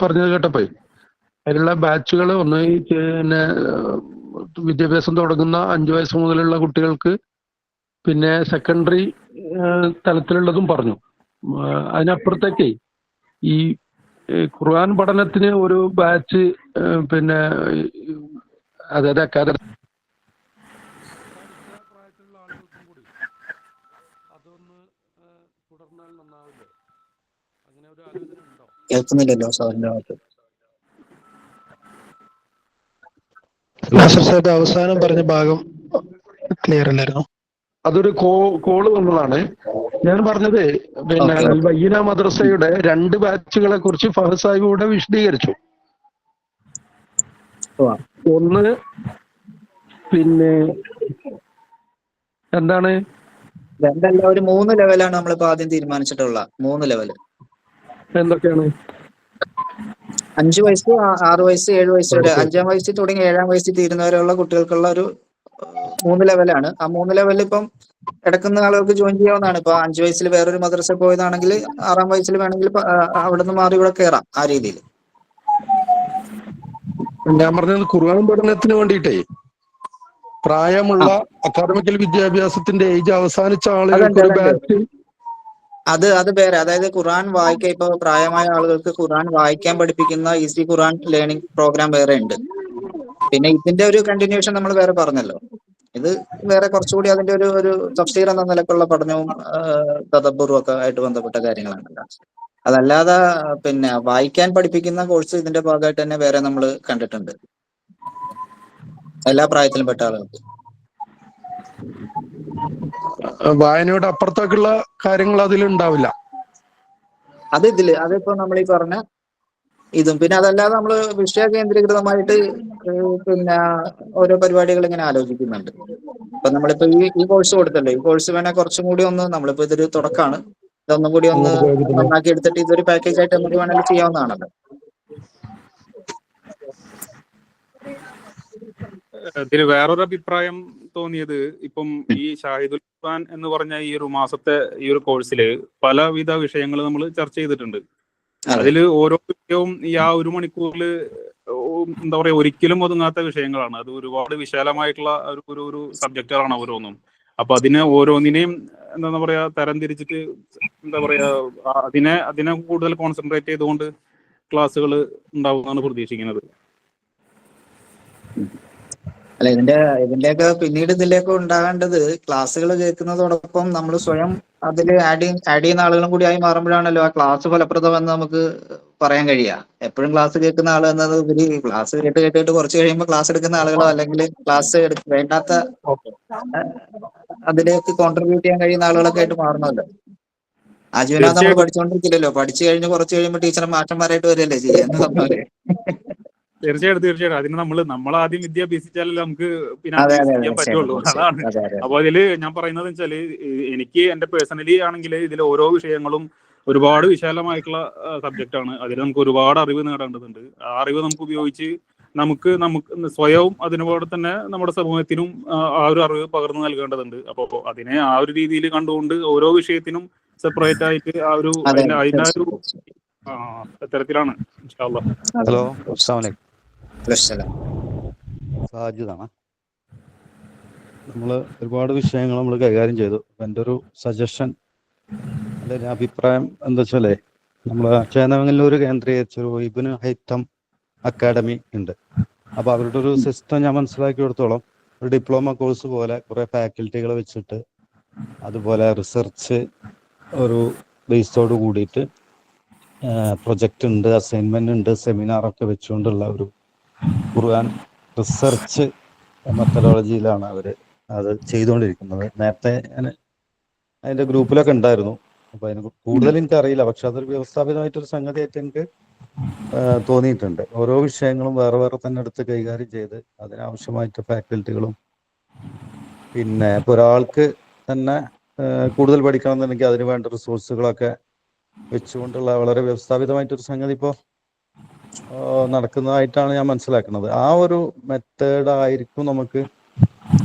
S4: പറഞ്ഞത് കേട്ടപ്പോ അതിലുള്ള ബാച്ചുകൾ ഒന്ന് പിന്നെ വിദ്യാഭ്യാസം തുടങ്ങുന്ന 5 വയസ്സ് മുതലുള്ള കുട്ടികൾക്ക്, പിന്നെ സെക്കൻഡറി തലത്തിലുള്ളതും പറഞ്ഞു. അതിനപ്പുറത്തേക്ക് ഈ ഖുർആൻ പഠനത്തിന് ഒരു ബാച്ച് പിന്നെ അതായത് അക്കാദമി
S2: കേൾക്കുന്നില്ലല്ലോ സാറിന്റെ ഭാഗത്ത്.
S1: നാസർ സാഹിബ് അവസാനം പറഞ്ഞ ഭാഗം ക്ലിയർ അല്ലായിരുന്നു.
S4: അതൊരു കോള് വന്നതാണ്. ഞാൻ പറഞ്ഞത് പിന്നെ അൽ ബയ്യന മദ്രസയുടെ 2 ബാച്ചുകളെ കുറിച്ച് ഫഹദ് സാഹിബ് കൂടെ വിശദീകരിച്ചു. ഒന്ന് പിന്നെ എന്താണ്
S2: രണ്ടല്ല, ഒരു 3 ലെവലാണ് നമ്മളിപ്പോ ആദ്യം തീരുമാനിച്ചിട്ടുള്ള. 3 ലെവല്
S4: എന്തൊക്കെയാണ്?
S2: 5 വയസ്സ്, 6 വയസ്സ്, 7 വയസ്സ് വരെ, 5-ാം വയസ്സിൽ തുടങ്ങി 7-ാം വയസ്സിൽ തീരുന്നവരെയുള്ള കുട്ടികൾക്കുള്ള ഒരു 3 ലെവലാണ്. ആ 3 ലെവലിൽ ഇപ്പം കിടക്കുന്ന ആളുകൾക്ക് ജോയിൻ ചെയ്യാവുന്നതാണ്. ഇപ്പൊ 5 വയസ്സിൽ വേറൊരു മദ്രസ പോയതാണെങ്കിൽ 6-ാം വയസ്സിൽ വേണമെങ്കിൽ അവിടെ നിന്ന് മാറി ഇവിടെ കയറാം. ആ രീതിയിൽ
S4: ഞാൻ പറഞ്ഞത് ഖുർആൻ പഠനത്തിന് വേണ്ടിയിട്ടേ പ്രായമുള്ള അക്കാദമിക്കൽ വിദ്യാഭ്യാസത്തിന്റെ ഏജ് അവസാനിച്ച ആളുകൾക്ക് ഒരു ബാച്ച്.
S2: അത് വേറെ, അതായത് ഖുർആൻ വായിക്കാൻ ഇപ്പൊ പ്രായമായ ആളുകൾക്ക് ഖുർആൻ വായിക്കാൻ പഠിപ്പിക്കുന്ന ഈസി ഖുർആൻ ലേണിംഗ് പ്രോഗ്രാം വേറെ ഉണ്ട്. പിന്നെ ഇതിന്റെ ഒരു കണ്ടിന്യൂഷൻ നമ്മൾ വേറെ പറഞ്ഞല്ലോ. ഇത് വേറെ കുറച്ചുകൂടി അതിന്റെ ഒരു തഫ്സീർ എന്ന നിലക്കുള്ള പഠനവും തദബ്ബറും ഒക്കെ ആയിട്ട് ബന്ധപ്പെട്ട കാര്യങ്ങളാണല്ലോ. അതല്ലാതെ പിന്നെ വായിക്കാൻ പഠിപ്പിക്കുന്ന കോഴ്സ് ഇതിന്റെ ഭാഗമായിട്ട് തന്നെ വേറെ നമ്മൾ കണ്ടിട്ടുണ്ട്, എല്ലാ പ്രായത്തിലും പെട്ട ആളുകൾക്ക്.
S4: വായനയുടെ അപ്പുറത്തേക്കുള്ള കാര്യങ്ങൾ അതിലുണ്ടാവില്ല.
S2: അതിപ്പോ നമ്മൾ ഈ പറഞ്ഞ ഇതും, പിന്നെ അതല്ലാതെ നമ്മൾ വിഷയ കേന്ദ്രീകൃതമായിട്ട് പിന്നെ ഓരോ പരിപാടികൾ ഇങ്ങനെ ആലോചിക്കുന്നുണ്ട്. ഇപ്പൊ നമ്മളിപ്പോ ഈ കോഴ്സ് കൊടുത്തല്ലോ, ഈ കോഴ്സ് വേണേ കുറച്ചും കൂടി ഒന്ന്, നമ്മളിപ്പോ ഇതൊരു തുടക്കമാണ്, ഇതൊന്നും കൂടി ഒന്ന് നന്നാക്കി എടുത്തിട്ട് ഇതൊരു പാക്കേജ് ആയിട്ട് നമുക്ക് വേണമെങ്കിൽ ചെയ്യാവുന്നതാണല്ലോ.
S3: ഇതിൽ വേറൊരു അഭിപ്രായം തോന്നിയത്, ഇപ്പം ഈ ഷാഹിദുൽ ഖുർആൻ എന്ന് പറഞ്ഞ ഈ ഒരു മാസത്തെ ഈ ഒരു കോഴ്സിൽ പലവിധ വിഷയങ്ങൾ നമ്മൾ ചർച്ച ചെയ്തിട്ടുണ്ട്. അതിൽ ഓരോ വിഷയവും ഈ ആ 1 മണിക്കൂറിൽ എന്താ പറയാ ഒരിക്കലും ഒതുങ്ങാത്ത വിഷയങ്ങളാണ്. അത് ഒരുപാട് വിശാലമായിട്ടുള്ള ഒരു സബ്ജക്റ്റുകളാണ് ഓരോന്നും. അപ്പൊ അതിനെ ഓരോന്നിനെയും എന്താ പറയാ തരംതിരിച്ചിട്ട് എന്താ പറയാ അതിനെ കൂടുതൽ കോൺസെൻട്രേറ്റ് ചെയ്തുകൊണ്ട് ക്ലാസ്സുകൾ ഉണ്ടാവുമെന്നാണ് പ്രതീക്ഷിക്കുന്നത്.
S2: അല്ല, ഇതിന്റെയൊക്കെ പിന്നീട് ഇതിലേക്ക് ഉണ്ടാകേണ്ടത് ക്ലാസ്സുകൾ കേൾക്കുന്നതോടൊപ്പം നമ്മൾ സ്വയം അതിൽ ആഡ് ചെയ്യുന്ന ആളുകളും കൂടി ആയി മാറുമ്പോഴാണല്ലോ ആ ക്ലാസ് ഫലപ്രദമെന്ന് നമുക്ക് പറയാൻ കഴിയുക. എപ്പോഴും ക്ലാസ് കേൾക്കുന്ന ആൾ എന്നത് ഉപരി ക്ലാസ് കേട്ട് കുറച്ച് കഴിയുമ്പോൾ ക്ലാസ് എടുക്കുന്ന ആളുകളോ അല്ലെങ്കിൽ ക്ലാസ് വേണ്ടാത്ത അതിലേക്ക് കോൺട്രിബ്യൂട്ട് ചെയ്യാൻ കഴിയുന്ന ആളുകളൊക്കെ ആയിട്ട് മാറണമല്ലോ. ആജീവനാഥ് നമ്മൾ പഠിച്ചുകൊണ്ടിരിക്കില്ലല്ലോ, പഠിച്ചു കഴിഞ്ഞ് കുറച്ച് കഴിയുമ്പോൾ ടീച്ചറും മാഷന്മാരായിട്ട് വരികയല്ലേ ചെയ്യാന്ന് പറഞ്ഞാല്.
S3: തീർച്ചയായിട്ടും അതിന് നമ്മൾ ആദ്യം വിദ്യ അഭ്യസിച്ചാലല്ലേ നമുക്ക് പിന്നെ അഭ്യസിക്കാൻ പറ്റുള്ളൂ. അതാണ്. അപ്പൊ അതില് ഞാൻ പറയുന്നത് വെച്ചാല്, എനിക്ക് എന്റെ പേഴ്സണലി ആണെങ്കിൽ ഇതിൽ ഓരോ വിഷയങ്ങളും ഒരുപാട് വിശാലമായിട്ടുള്ള സബ്ജക്റ്റ് ആണ്. അതിൽ നമുക്ക് ഒരുപാട് അറിവ് നേടേണ്ടതുണ്ട്. ആ അറിവ് നമുക്ക് ഉപയോഗിച്ച് നമുക്ക് സ്വയവും അതിനോട് തന്നെ നമ്മുടെ സമൂഹത്തിനും ആ ഒരു അറിവ് പകർന്നു നൽകേണ്ടതുണ്ട്. അപ്പൊ അതിനെ ആ ഒരു രീതിയിൽ കണ്ടുകൊണ്ട് ഓരോ വിഷയത്തിനും സെപ്പറേറ്റ് ആയിട്ട് ആ ഒരു അതിന്റെ ഒരു തരത്തിലാണ്.
S5: ഹലോ, സാജിദാണ്. നമ്മൾ ഒരുപാട് വിഷയങ്ങൾ നമ്മൾ കൈകാര്യം ചെയ്തു. എൻ്റെ ഒരു സജഷൻ അല്ലെങ്കിൽ അഭിപ്രായം എന്താ വെച്ചാലേ, നമ്മളെ ചേന്നമംഗലൂർ കേന്ദ്രീകരിച്ചൊരു ഇബ്നു ഹൈത്തം അക്കാഡമി ഉണ്ട്. അപ്പോൾ അവരുടെ ഒരു സിസ്റ്റം ഞാൻ മനസ്സിലാക്കിയെടുത്തോളം ഒരു ഡിപ്ലോമ കോഴ്സ് പോലെ കുറെ ഫാക്കൽറ്റികൾ വെച്ചിട്ട് അതുപോലെ റിസർച്ച് ഒരു ബേസോട് കൂടിയിട്ട് പ്രൊജക്റ്റ് ഉണ്ട്, അസൈൻമെന്റ് ഉണ്ട്, സെമിനാറൊക്കെ വെച്ചുകൊണ്ടുള്ള ഒരു ഖുർആൻ റിസർച്ച് മെത്തഡോളജിയിലാണ് അവർ അത് ചെയ്തുകൊണ്ടിരിക്കുന്നത്. നേരത്തെ ഞാൻ അതിന്റെ ഗ്രൂപ്പിലൊക്കെ ഉണ്ടായിരുന്നു. അപ്പൊ അതിനെ കൂടുതൽ എനിക്ക് അറിയില്ല, പക്ഷെ അതൊരു വ്യവസ്ഥാപിതമായിട്ടൊരു സംഗതിയായിട്ട് എനിക്ക് തോന്നിയിട്ടുണ്ട്. ഓരോ വിഷയങ്ങളും വേറെ വേറെ തന്നെ എടുത്ത് കൈകാര്യം ചെയ്ത് അതിനാവശ്യമായിട്ട് ഫാക്കൽറ്റികളും പിന്നെ ഇപ്പൊ ഒരാൾക്ക് തന്നെ കൂടുതൽ പഠിക്കണം എന്നുണ്ടെങ്കിൽ അതിന് വേണ്ട റിസോഴ്സുകളൊക്കെ വെച്ചുകൊണ്ടുള്ള വളരെ വ്യവസ്ഥാപിതമായിട്ടൊരു സംഗതി ഇപ്പോൾ നടക്കുന്നതായിട്ടാണ് ഞാൻ മനസ്സിലാക്കുന്നത്. ആ ഒരു മെത്തേഡ് ആയിരിക്കും നമുക്ക്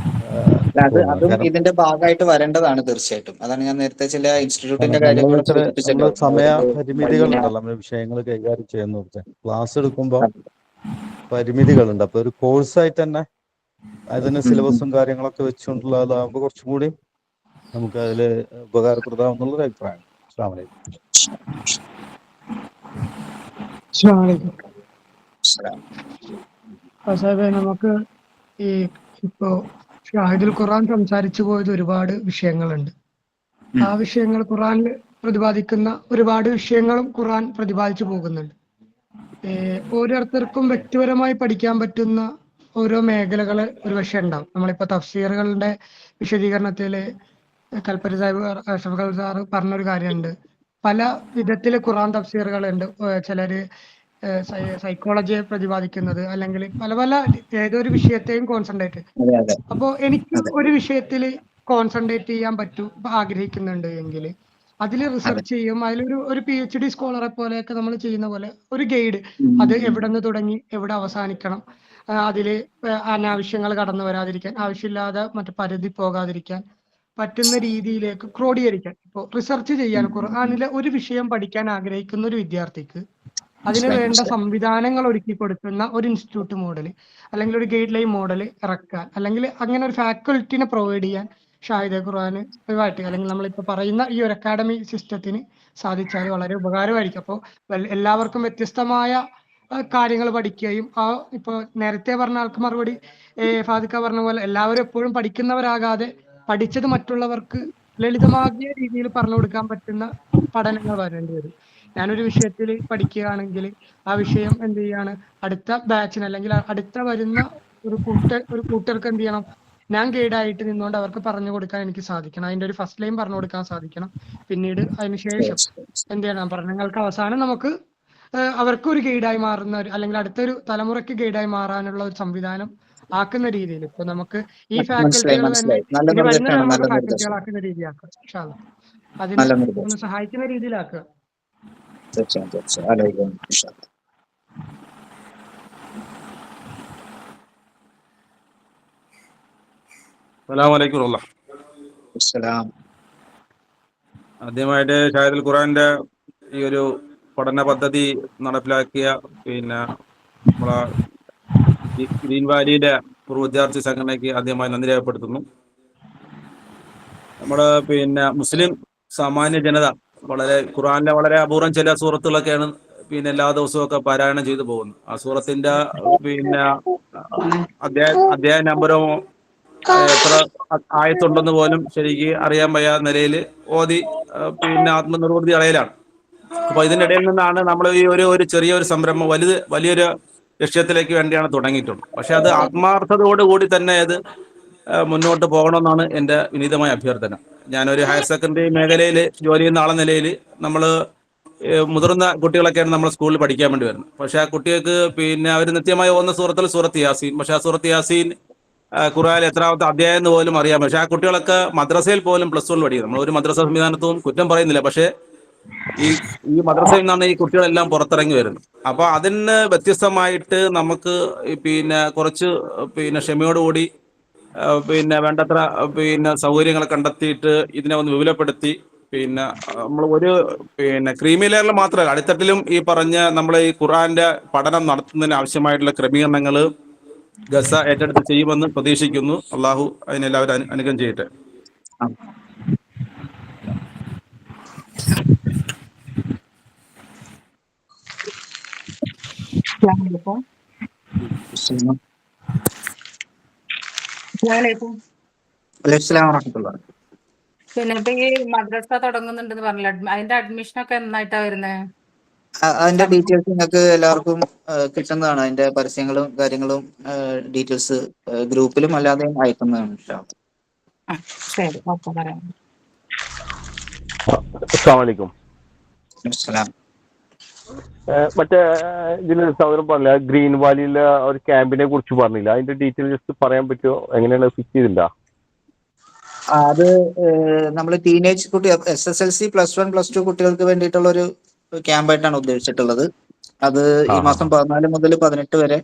S2: അതും ഇതിന്റെ ഭാഗമായിട്ട് വരേണ്ടതാണ് തീർച്ചയായിട്ടും. അതാണ് ഞാൻ നേരത്തെ ചില ഇൻസ്റ്റിറ്റ്യൂട്ടിന്റെ
S5: നമ്മള്
S2: കാര്യങ്ങൾ
S5: വെച്ചാൽ
S2: സൂചിപ്പിച്ചല്ലോ.
S5: നമ്മള് സമയ പരിമിതികളുണ്ടല്ലോ, നമ്മൾ വിഷയങ്ങൾ കൈകാര്യം ചെയ്യുന്ന ക്ലാസ് എടുക്കുമ്പോൾ പരിമിതികളുണ്ട്. അപ്പൊ ഒരു കോഴ്സായിട്ട് തന്നെ അതിന് സിലബസും കാര്യങ്ങളൊക്കെ വെച്ചുകൊണ്ടുള്ളതാകുമ്പോൾ കുറച്ചും കൂടി നമുക്ക് അതില് ഉപകാരപ്രദമാകുന്നുള്ളൊരു അഭിപ്രായം. അസ്സലാമു അലൈക്കും.
S6: സാഹിബേ, നമുക്ക് ഈ ഇപ്പോ ഷാഹിദുൽ ഖുർആൻ സംസാരിച്ചു പോയത് ഒരുപാട് വിഷയങ്ങളുണ്ട്. ആ വിഷയങ്ങൾ ഖുർആനിൽ പ്രതിപാദിക്കുന്ന ഒരുപാട് വിഷയങ്ങളും ഖുർആൻ പ്രതിപാദിച്ചു പോകുന്നുണ്ട്. ഓരോരുത്തർക്കും വ്യക്തിപരമായി പഠിക്കാൻ പറ്റുന്ന ഓരോ മേഖലകള് ഒരു പക്ഷേ ഉണ്ടാവും. നമ്മളിപ്പോ തഫ്സീറുകളുടെ വിശദീകരണത്തില് കൽപ്പരി സാഹിബ് അഷ്റഫ് സാറ് പറഞ്ഞൊരു കാര്യമുണ്ട്. പല വിധത്തില് ഖുർആൻ തഫ്സീറുകളുണ്ട്. ചിലര് സൈക്കോളജിയെ പ്രതിപാദിക്കുന്നത്, അല്ലെങ്കിൽ പല പല ഏതൊരു വിഷയത്തെയും കോൺസെൻട്രേറ്റ്. അപ്പോ എനിക്ക് ഒരു വിഷയത്തിൽ കോൺസെൻട്രേറ്റ് ചെയ്യാൻ ആഗ്രഹിക്കുന്നുണ്ട് എങ്കിൽ അതിൽ റിസർച്ച് ചെയ്യും. അതിലൊരു PhD സ്കോളറെ പോലെയൊക്കെ നമ്മൾ ചെയ്യുന്ന പോലെ ഒരു ഗൈഡ്, അത് എവിടെ നിന്ന് തുടങ്ങി എവിടെ അവസാനിക്കണം, അതില് അനാവശ്യങ്ങൾ കടന്നു വരാതിരിക്കാൻ, ആവശ്യമില്ലാതെ മറ്റു പരിധി പോകാതിരിക്കാൻ പറ്റുന്ന രീതിയിലേക്ക് ക്രോഡീകരിക്കാൻ. ഇപ്പോൾ റിസർച്ച് ചെയ്യാൻ ഖുർആനിലെ ഒരു വിഷയം പഠിക്കാൻ ആഗ്രഹിക്കുന്ന ഒരു വിദ്യാർത്ഥിക്ക് അതിന് വേണ്ട സംവിധാനങ്ങൾ ഒരുക്കി കൊടുക്കുന്ന ഒരു ഇൻസ്റ്റിറ്റ്യൂട്ട് മോഡൽ അല്ലെങ്കിൽ ഒരു ഗൈഡ് ലൈൻ മോഡൽ ഇറക്കാൻ, അല്ലെങ്കിൽ അങ്ങനെ ഒരു ഫാക്കൽറ്റിനെ പ്രൊവൈഡ് ചെയ്യാൻ ഷാഹിദുൽ ഖുർആൻ അല്ലെങ്കിൽ നമ്മളിപ്പോൾ പറയുന്ന ഈ ഒരു അക്കാഡമി സിസ്റ്റത്തിന് സാധിച്ചാൽ വളരെ ഉപകാരമായിരിക്കും. അപ്പോൾ എല്ലാവർക്കും വ്യത്യസ്തമായ കാര്യങ്ങൾ പഠിക്കുകയും ഇപ്പൊ നേരത്തെ പറഞ്ഞ ആൾക്ക് മറുപടി ഫാദിക്ക പറഞ്ഞ പോലെ എല്ലാവരും എപ്പോഴും പഠിക്കുന്നവരാകാതെ പഠിച്ചത് മറ്റുള്ളവർക്ക് ലളിതമാകിയ രീതിയിൽ പറഞ്ഞു കൊടുക്കാൻ പറ്റുന്ന പഠനങ്ങൾ വരേണ്ടി വരും. ഞാനൊരു വിഷയത്തിൽ പഠിക്കുകയാണെങ്കിൽ ആ വിഷയം എന്ത് ചെയ്യാണ് അടുത്ത ബാച്ചിന് അല്ലെങ്കിൽ അടുത്ത വരുന്ന ഒരു കൂട്ടർക്ക് എന്ത് ചെയ്യണം, ഞാൻ ഗൈഡായിട്ട് നിന്നുകൊണ്ട് അവർക്ക് പറഞ്ഞു കൊടുക്കാൻ എനിക്ക് സാധിക്കണം. അതിന്റെ ഒരു ഫസ്റ്റ് ലൈൻ പറഞ്ഞു കൊടുക്കാൻ സാധിക്കണം. പിന്നീട് അതിനുശേഷം എന്ത് ചെയ്യണം, പഠനങ്ങൾക്ക് അവസാനം നമുക്ക് അവർക്ക് ഒരു ഗൈഡായി മാറുന്ന അല്ലെങ്കിൽ അടുത്തൊരു തലമുറയ്ക്ക് ഗൈഡായി മാറാനുള്ള ഒരു സംവിധാനം ആക്കുന്ന രീതിയിൽ ഇപ്പൊ നമുക്ക് ഈ ഫാക്കൽറ്റികൾ തന്നെ ഇനി വരുന്ന തലമുറ ഫാക്കൽറ്റികളാക്കുന്ന രീതിയാക്കുക. അതിന് സഹായിക്കുന്ന രീതിയിലാക്കുക.
S3: അസ്സലാമു ആദ്യമായിട്ട് ഷാഹിദുൽ ഖുർആന്റെ ഈ ഒരു പഠന പദ്ധതി നടപ്പിലാക്കിയ നമ്മളെ ഗ്രീൻ വാലിയിലെ പൂർവ്വ വിദ്യാർത്ഥി സംഘടനയ്ക്ക് ആദ്യമായി നന്ദി രേഖപ്പെടുത്തുന്നു. നമ്മുടെ മുസ്ലിം സാമാന്യ ജനത ഖുർആനിലെ വളരെ അപൂർവം ചില സൂറത്തുകളൊക്കെയാണ് എല്ലാ ദിവസവും ഒക്കെ പാരായണം ചെയ്തു പോകുന്നത്. ആ സൂറത്തിന്റെ അധ്യായ നമ്പരോ എത്ര ആയത്തുണ്ടെന്ന് പോലും ശരിക്ക് അറിയാൻ വയ്യാത്ത നിലയിൽ ഓതി ആത്മനിർവൃതി അളയിലാണ്. അപ്പൊ ഇതിന്റെ ഇടയിൽ നിന്നാണ് നമ്മൾ ഈ ഒരു ചെറിയൊരു സംരംഭം വലിയൊരു ലക്ഷ്യത്തിലേക്ക് വേണ്ടിയാണ് തുടങ്ങിയിട്ടുള്ളത്. പക്ഷെ അത് ആത്മാർത്ഥതയോടുകൂടി തന്നെ അത് മുന്നോട്ട് പോകണമെന്നാണ് എൻ്റെ വിനീതമായ അഭ്യർത്ഥന. ഞാനൊരു ഹയർ സെക്കൻഡറി മേഖലയിൽ ജോലി ചെയ്യുന്ന ആളെന്ന നിലയിൽ നമ്മൾ മുതിർന്ന കുട്ടികളൊക്കെയാണ് നമ്മൾ സ്കൂളിൽ പഠിക്കാൻ വേണ്ടി വരുന്നത്. പക്ഷെ ആ കുട്ടികൾക്ക് അവർ നിത്യമായി പോകുന്ന സൂറത്ത് യാസീൻ, പക്ഷെ ആ സൂറത്ത് യാസീൻ ഖുർആനിൽ എത്രാമത്തെ അധ്യായം എന്ന് പോലും അറിയാം. പക്ഷെ ആ കുട്ടികളൊക്കെ മദ്രസയിൽ പോലും +1 പഠിക്കുന്നത്. നമ്മൾ ഒരു മദ്രസ സംവിധാനത്തും കുറ്റം പറയുന്നില്ല, പക്ഷേ ഈ മദ്രസയിൽ നിന്നാണ് ഈ കുട്ടികളെല്ലാം പുറത്തിറങ്ങി വരുന്നത്. അപ്പൊ അതിന് വ്യത്യസ്തമായിട്ട് നമുക്ക് കുറച്ച് ക്ഷമയോടുകൂടി വേണ്ടത്ര സൗകര്യങ്ങൾ കണ്ടെത്തിയിട്ട് ഇതിനെ ഒന്ന് വിപുലപ്പെടുത്തി നമ്മൾ ഒരു ക്രീമി ലെയറിൽ മാത്രമല്ല അടിത്തട്ടിലും ഈ പറഞ്ഞ നമ്മൾ ഈ ഖുർആന്റെ പഠനം നടത്തുന്നതിന് ആവശ്യമായിട്ടുള്ള ക്രമീകരണങ്ങൾ ഗസ ഏറ്റെടുത്ത് ചെയ്യുമെന്ന് പ്രതീക്ഷിക്കുന്നു. അള്ളാഹു അതിനെല്ലാവരും അനുഗ്രഹം ചെയ്യട്ടെ.
S7: അസ്സലാമലൈക്കും.
S2: അലൈഹിസ്സലാം വറഹ്മത്തുള്ളാഹി.
S7: പിന്നെ ഇപ്പൊ ഈ മദ്രസ തുടങ്ങുന്നുണ്ടെന്ന് പറഞ്ഞില്ല, അതിന്റെ അഡ്മിഷൻ ഒക്കെ എന്നായിട്ടാ വരുന്നത്?
S2: അതിന്റെ ഡീറ്റെയിൽസ് നിങ്ങൾക്ക് എല്ലാവർക്കും കിട്ടുന്നതാണ്. അതിന്റെ പരസ്യങ്ങളും കാര്യങ്ങളും ഡീറ്റെയിൽസ് ഗ്രൂപ്പിലും അല്ലാതെയും അയക്കുന്നതാണ്. ഇൻഷാ അല്ലാ.
S7: ശരി, ഓക്കെ, പറയാം.
S8: അസ്സലാമലൈക്കും.
S2: അസ്സലാം.
S8: മറ്റേ ഇതിന് സഹോദരൻ പറഞ്ഞില്ല, ഗ്രീൻ വാലിയിലെ ഒരു ക്യാമ്പിനെ കുറിച്ച് പറഞ്ഞില്ല, അതിന്റെ ഡീറ്റെയിൽ ജസ്റ്റ് പറയാൻ പറ്റുമോ? എങ്ങനെയാണ് ഫിക്സ് ചെയ്തില്ല?
S2: അത് നമ്മൾ ടീനേജ് കുട്ടി SSLC +1 +2 കുട്ടികൾക്ക് വേണ്ടിയിട്ടുള്ള ഒരു ക്യാമ്പായിട്ടാണ് ഉദ്ദേശിച്ചിട്ടുള്ളത്. അത് ഈ മാസം 14 മുതൽ 18 വരെ.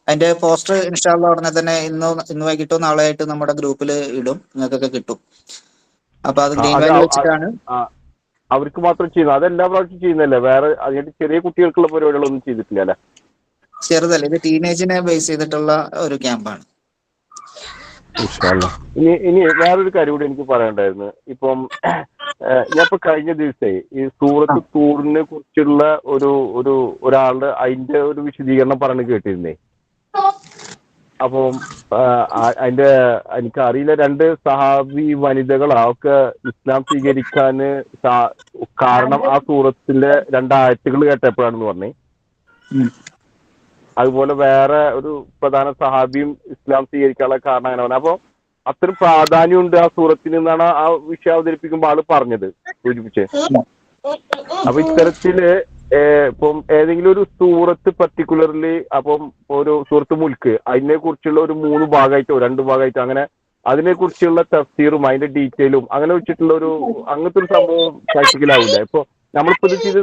S2: അതിന്റെ പോസ്റ്റർ ഇൻഷാ അല്ലാ ഉടനെ തന്നെ ഇന്ന് വൈകിട്ടോ നാളെ ആയിട്ട് നമ്മുടെ ഗ്രൂപ്പിൽ ഇടും, നിങ്ങൾക്കൊക്കെ കിട്ടും. അപ്പൊ അത് ഗ്രീൻ വാലി വെച്ചിട്ടാണ്.
S8: അവർക്ക് മാത്രം ചെയ്യുന്നത്, അതെല്ലാ പ്രാവശ്യം ചെയ്യുന്നല്ലേ? വേറെ അതിന്റെ ചെറിയ കുട്ടികൾക്കുള്ള പരിപാടികളൊന്നും ചെയ്തിട്ടില്ല അല്ലെ?
S2: ചെറുതല്ല, ഇത് ടീനേജിനെ ബേസ് ചെയ്തിട്ടുള്ള ഒരു ക്യാമ്പാണ്.
S8: ഇനി വേറൊരു കാര്യം കൂടി എനിക്ക് പറയണ്ടായിരുന്നു. ഇപ്പം ഞാൻ ഇപ്പൊ കഴിഞ്ഞ ദിവസേ ഈ സൂറത്ത് തൂറിനെ കുറിച്ചുള്ള ഒരാളുടെ അതിന്റെ ഒരു വിശദീകരണം പറഞ്ഞു കേട്ടിരുന്നേ. അപ്പം അതിന്റെ എനിക്കറിയില്ല, 2 സഹാബി വനിതകളാ ഒക്കെ ഇസ്ലാം സ്വീകരിക്കാന് കാരണം ആ സൂറത്തിലെ 2 ആയത്തുകൾ കേട്ടപ്പോഴാണെന്ന് പറഞ്ഞേ. അതുപോലെ വേറെ ഒരു പ്രധാന സഹാബിയും ഇസ്ലാം സ്വീകരിക്കാനുള്ള കാരണം അങ്ങനെ പറഞ്ഞു. അപ്പൊ അത്ര പ്രാധാന്യമുണ്ട് ആ സൂറത്തിന് എന്നാണ് ആ വിഷയം അവതരിപ്പിക്കുമ്പോൾ ആള് പറഞ്ഞത്, സൂചിപ്പിച്ചേ. അപ്പൊ ഇത്തരത്തില് ഇപ്പം ഏതെങ്കിലും ഒരു സൂറത്ത് പർട്ടിക്കുലർലി, അപ്പം ഒരു സൂറത്ത് മുൽക്ക് അതിനെ കുറിച്ചുള്ള ഒരു 3 ഭാഗമായിട്ടോ 2 ഭാഗമായിട്ടോ അങ്ങനെ അതിനെ കുറിച്ചുള്ള തഫ്സീറും അതിന്റെ ഡീറ്റെയിലും അങ്ങനെ വെച്ചിട്ടുള്ള അങ്ങനത്തെ ഒരു സംഭവം പ്രാക്ടിക്കലാവില്ല. ഇപ്പൊ നമ്മളിപ്പോ ഇത് ചെയ്ത്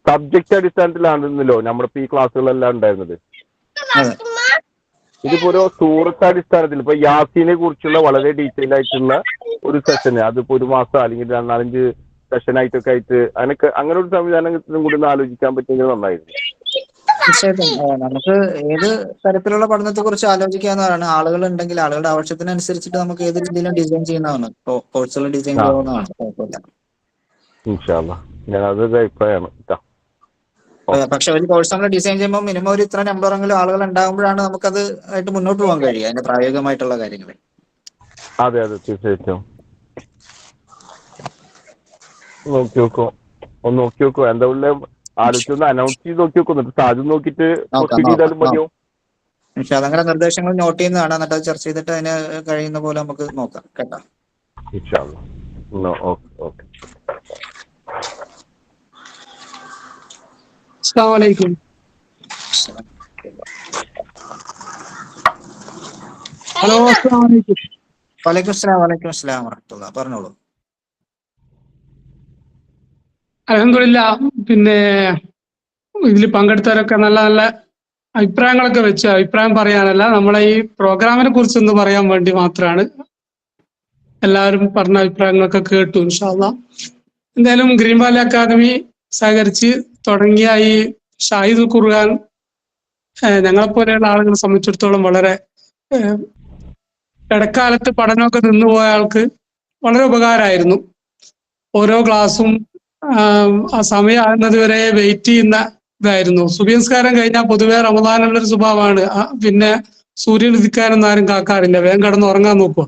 S8: സബ്ജക്ട് അടിസ്ഥാനത്തിലാണെന്നല്ലോ നമ്മളിപ്പോ ഈ ക്ലാസ്സുകളെല്ലാം ഉണ്ടായിരുന്നത്. ഇതിപ്പോ ഒരു സൂറത്ത് അടിസ്ഥാനത്തിൽ ഇപ്പൊ യാസീനെ കുറിച്ചുള്ള വളരെ ഡീറ്റെയിൽ ആയിട്ടുള്ള ഒരു സെഷൻ, അതിപ്പോ 1 മാസം അല്ലെങ്കിൽ 4-5 സെഷൻ ആയിട്ടൊക്കെ ആയിട്ട് അങ്ങനെ ഒരു സംവിധാനത്തിനും കൂടി ഒന്ന് ആലോചിക്കാൻ പറ്റുമെങ്കിൽ നന്നായിരുന്നു.
S2: നമുക്ക് ഏത് തരത്തിലുള്ള പഠനത്തെ കുറിച്ച് ആലോചിക്കാവുന്നതാണ്. ആളുകൾ ഉണ്ടെങ്കിൽ ആളുകളുടെ ആവശ്യത്തിനനുസരിച്ചിട്ട് നമുക്ക് ഏത് രീതിയിലും ഡിസൈൻ ചെയ്യുന്നതാണ്. കോഴ്സുകൾ ഡിസൈൻ ചെയ്യാവുന്നതാണ്. കുഴപ്പമില്ല.
S8: ഇൻഷാ അല്ലാ, ഞാൻ അതൊരു അഭിപ്രായമാണ്.
S2: പക്ഷെ ഒരു കോഴ്സ് നമ്മൾ ഡിസൈൻ ചെയ്യുമ്പോൾ മിനിമം ഒരു ഇത്ര നമ്പറെങ്കിലും ആളുകൾ ഉണ്ടാകുമ്പോഴാണ് നമുക്കത് ആയിട്ട് മുന്നോട്ട് പോകാൻ കഴിയുക, അതിന്റെ പ്രായോഗികമായിട്ടുള്ള കാര്യങ്ങൾ.
S8: അതെ തീർച്ചയായിട്ടും നോക്കി നോക്കൂ, ഒന്ന് നോക്കി നോക്കൂ. എന്താ ഉള്ള ആലോചിച്ചൊന്ന് അനൗൺസ് ചെയ്ത് നോക്കി നോക്കൂ, എന്നിട്ട് സാധ്യത നോക്കിയിട്ട് പ്രൊസീഡ് ചെയ്താലും മതിയോ?
S2: അങ്ങനെ നിർദ്ദേശങ്ങൾ നോട്ട് ചെയ്യുന്നതാണ്, എന്നിട്ട് അത് ചർച്ച ചെയ്തിട്ട് അതിന് കഴിയുന്ന പോലെ നമുക്ക് നോക്കാം കേട്ടോ.
S8: ഇൻഷാ അല്ലാ. ഓക്കെ.
S6: അസ്സലാമലൈക്കും. ഹലോ, അസ്സലാമലൈക്കും.
S2: വലൈക്കും അസ്സലാം വറഹ്മത്തുള്ളാഹി. പറഞ്ഞോളൂ.
S6: അൽഹംദുലില്ലാഹ്. പിന്നെ ഇതിൽ പങ്കെടുത്തവരൊക്കെ നല്ല നല്ല അഭിപ്രായങ്ങളൊക്കെ വെച്ച്, അഭിപ്രായം പറയാനല്ല, നമ്മളെ ഈ പ്രോഗ്രാമിനെ കുറിച്ചൊന്ന് പറയാൻ വേണ്ടി മാത്രമാണ്. എല്ലാവരും പറഞ്ഞ അഭിപ്രായങ്ങളൊക്കെ കേട്ടു. ഇൻഷാ അല്ലാഹ് എന്തായാലും ഗ്രീൻ വാലി അക്കാദമി സഹകരിച്ച് തുടങ്ങിയ ഈ ഷാഹിദുൽ ഖുർആൻ ഞങ്ങളെപ്പോലെയുള്ള ആളുകളെ സംബന്ധിച്ചിടത്തോളം വളരെ ഇടക്കാലത്ത് പഠനമൊക്കെ നിന്നുപോയ ആൾക്ക് വളരെ ഉപകാരമായിരുന്നു. ഓരോ ക്ലാസ്സും ആ സമയം ആകുന്നത് വരെ വെയിറ്റ് ചെയ്യുന്ന ഇതായിരുന്നു. സുബഹി നിസ്കാരം കഴിഞ്ഞാൽ പൊതുവെ റമദാനുള്ളൊരു സ്വഭാവമാണ്, പിന്നെ സൂര്യൻ ഉദിക്കാനൊന്നും ആരും കാക്കാറില്ല, വേഗം കിടന്ന് ഉറങ്ങാൻ നോക്കുക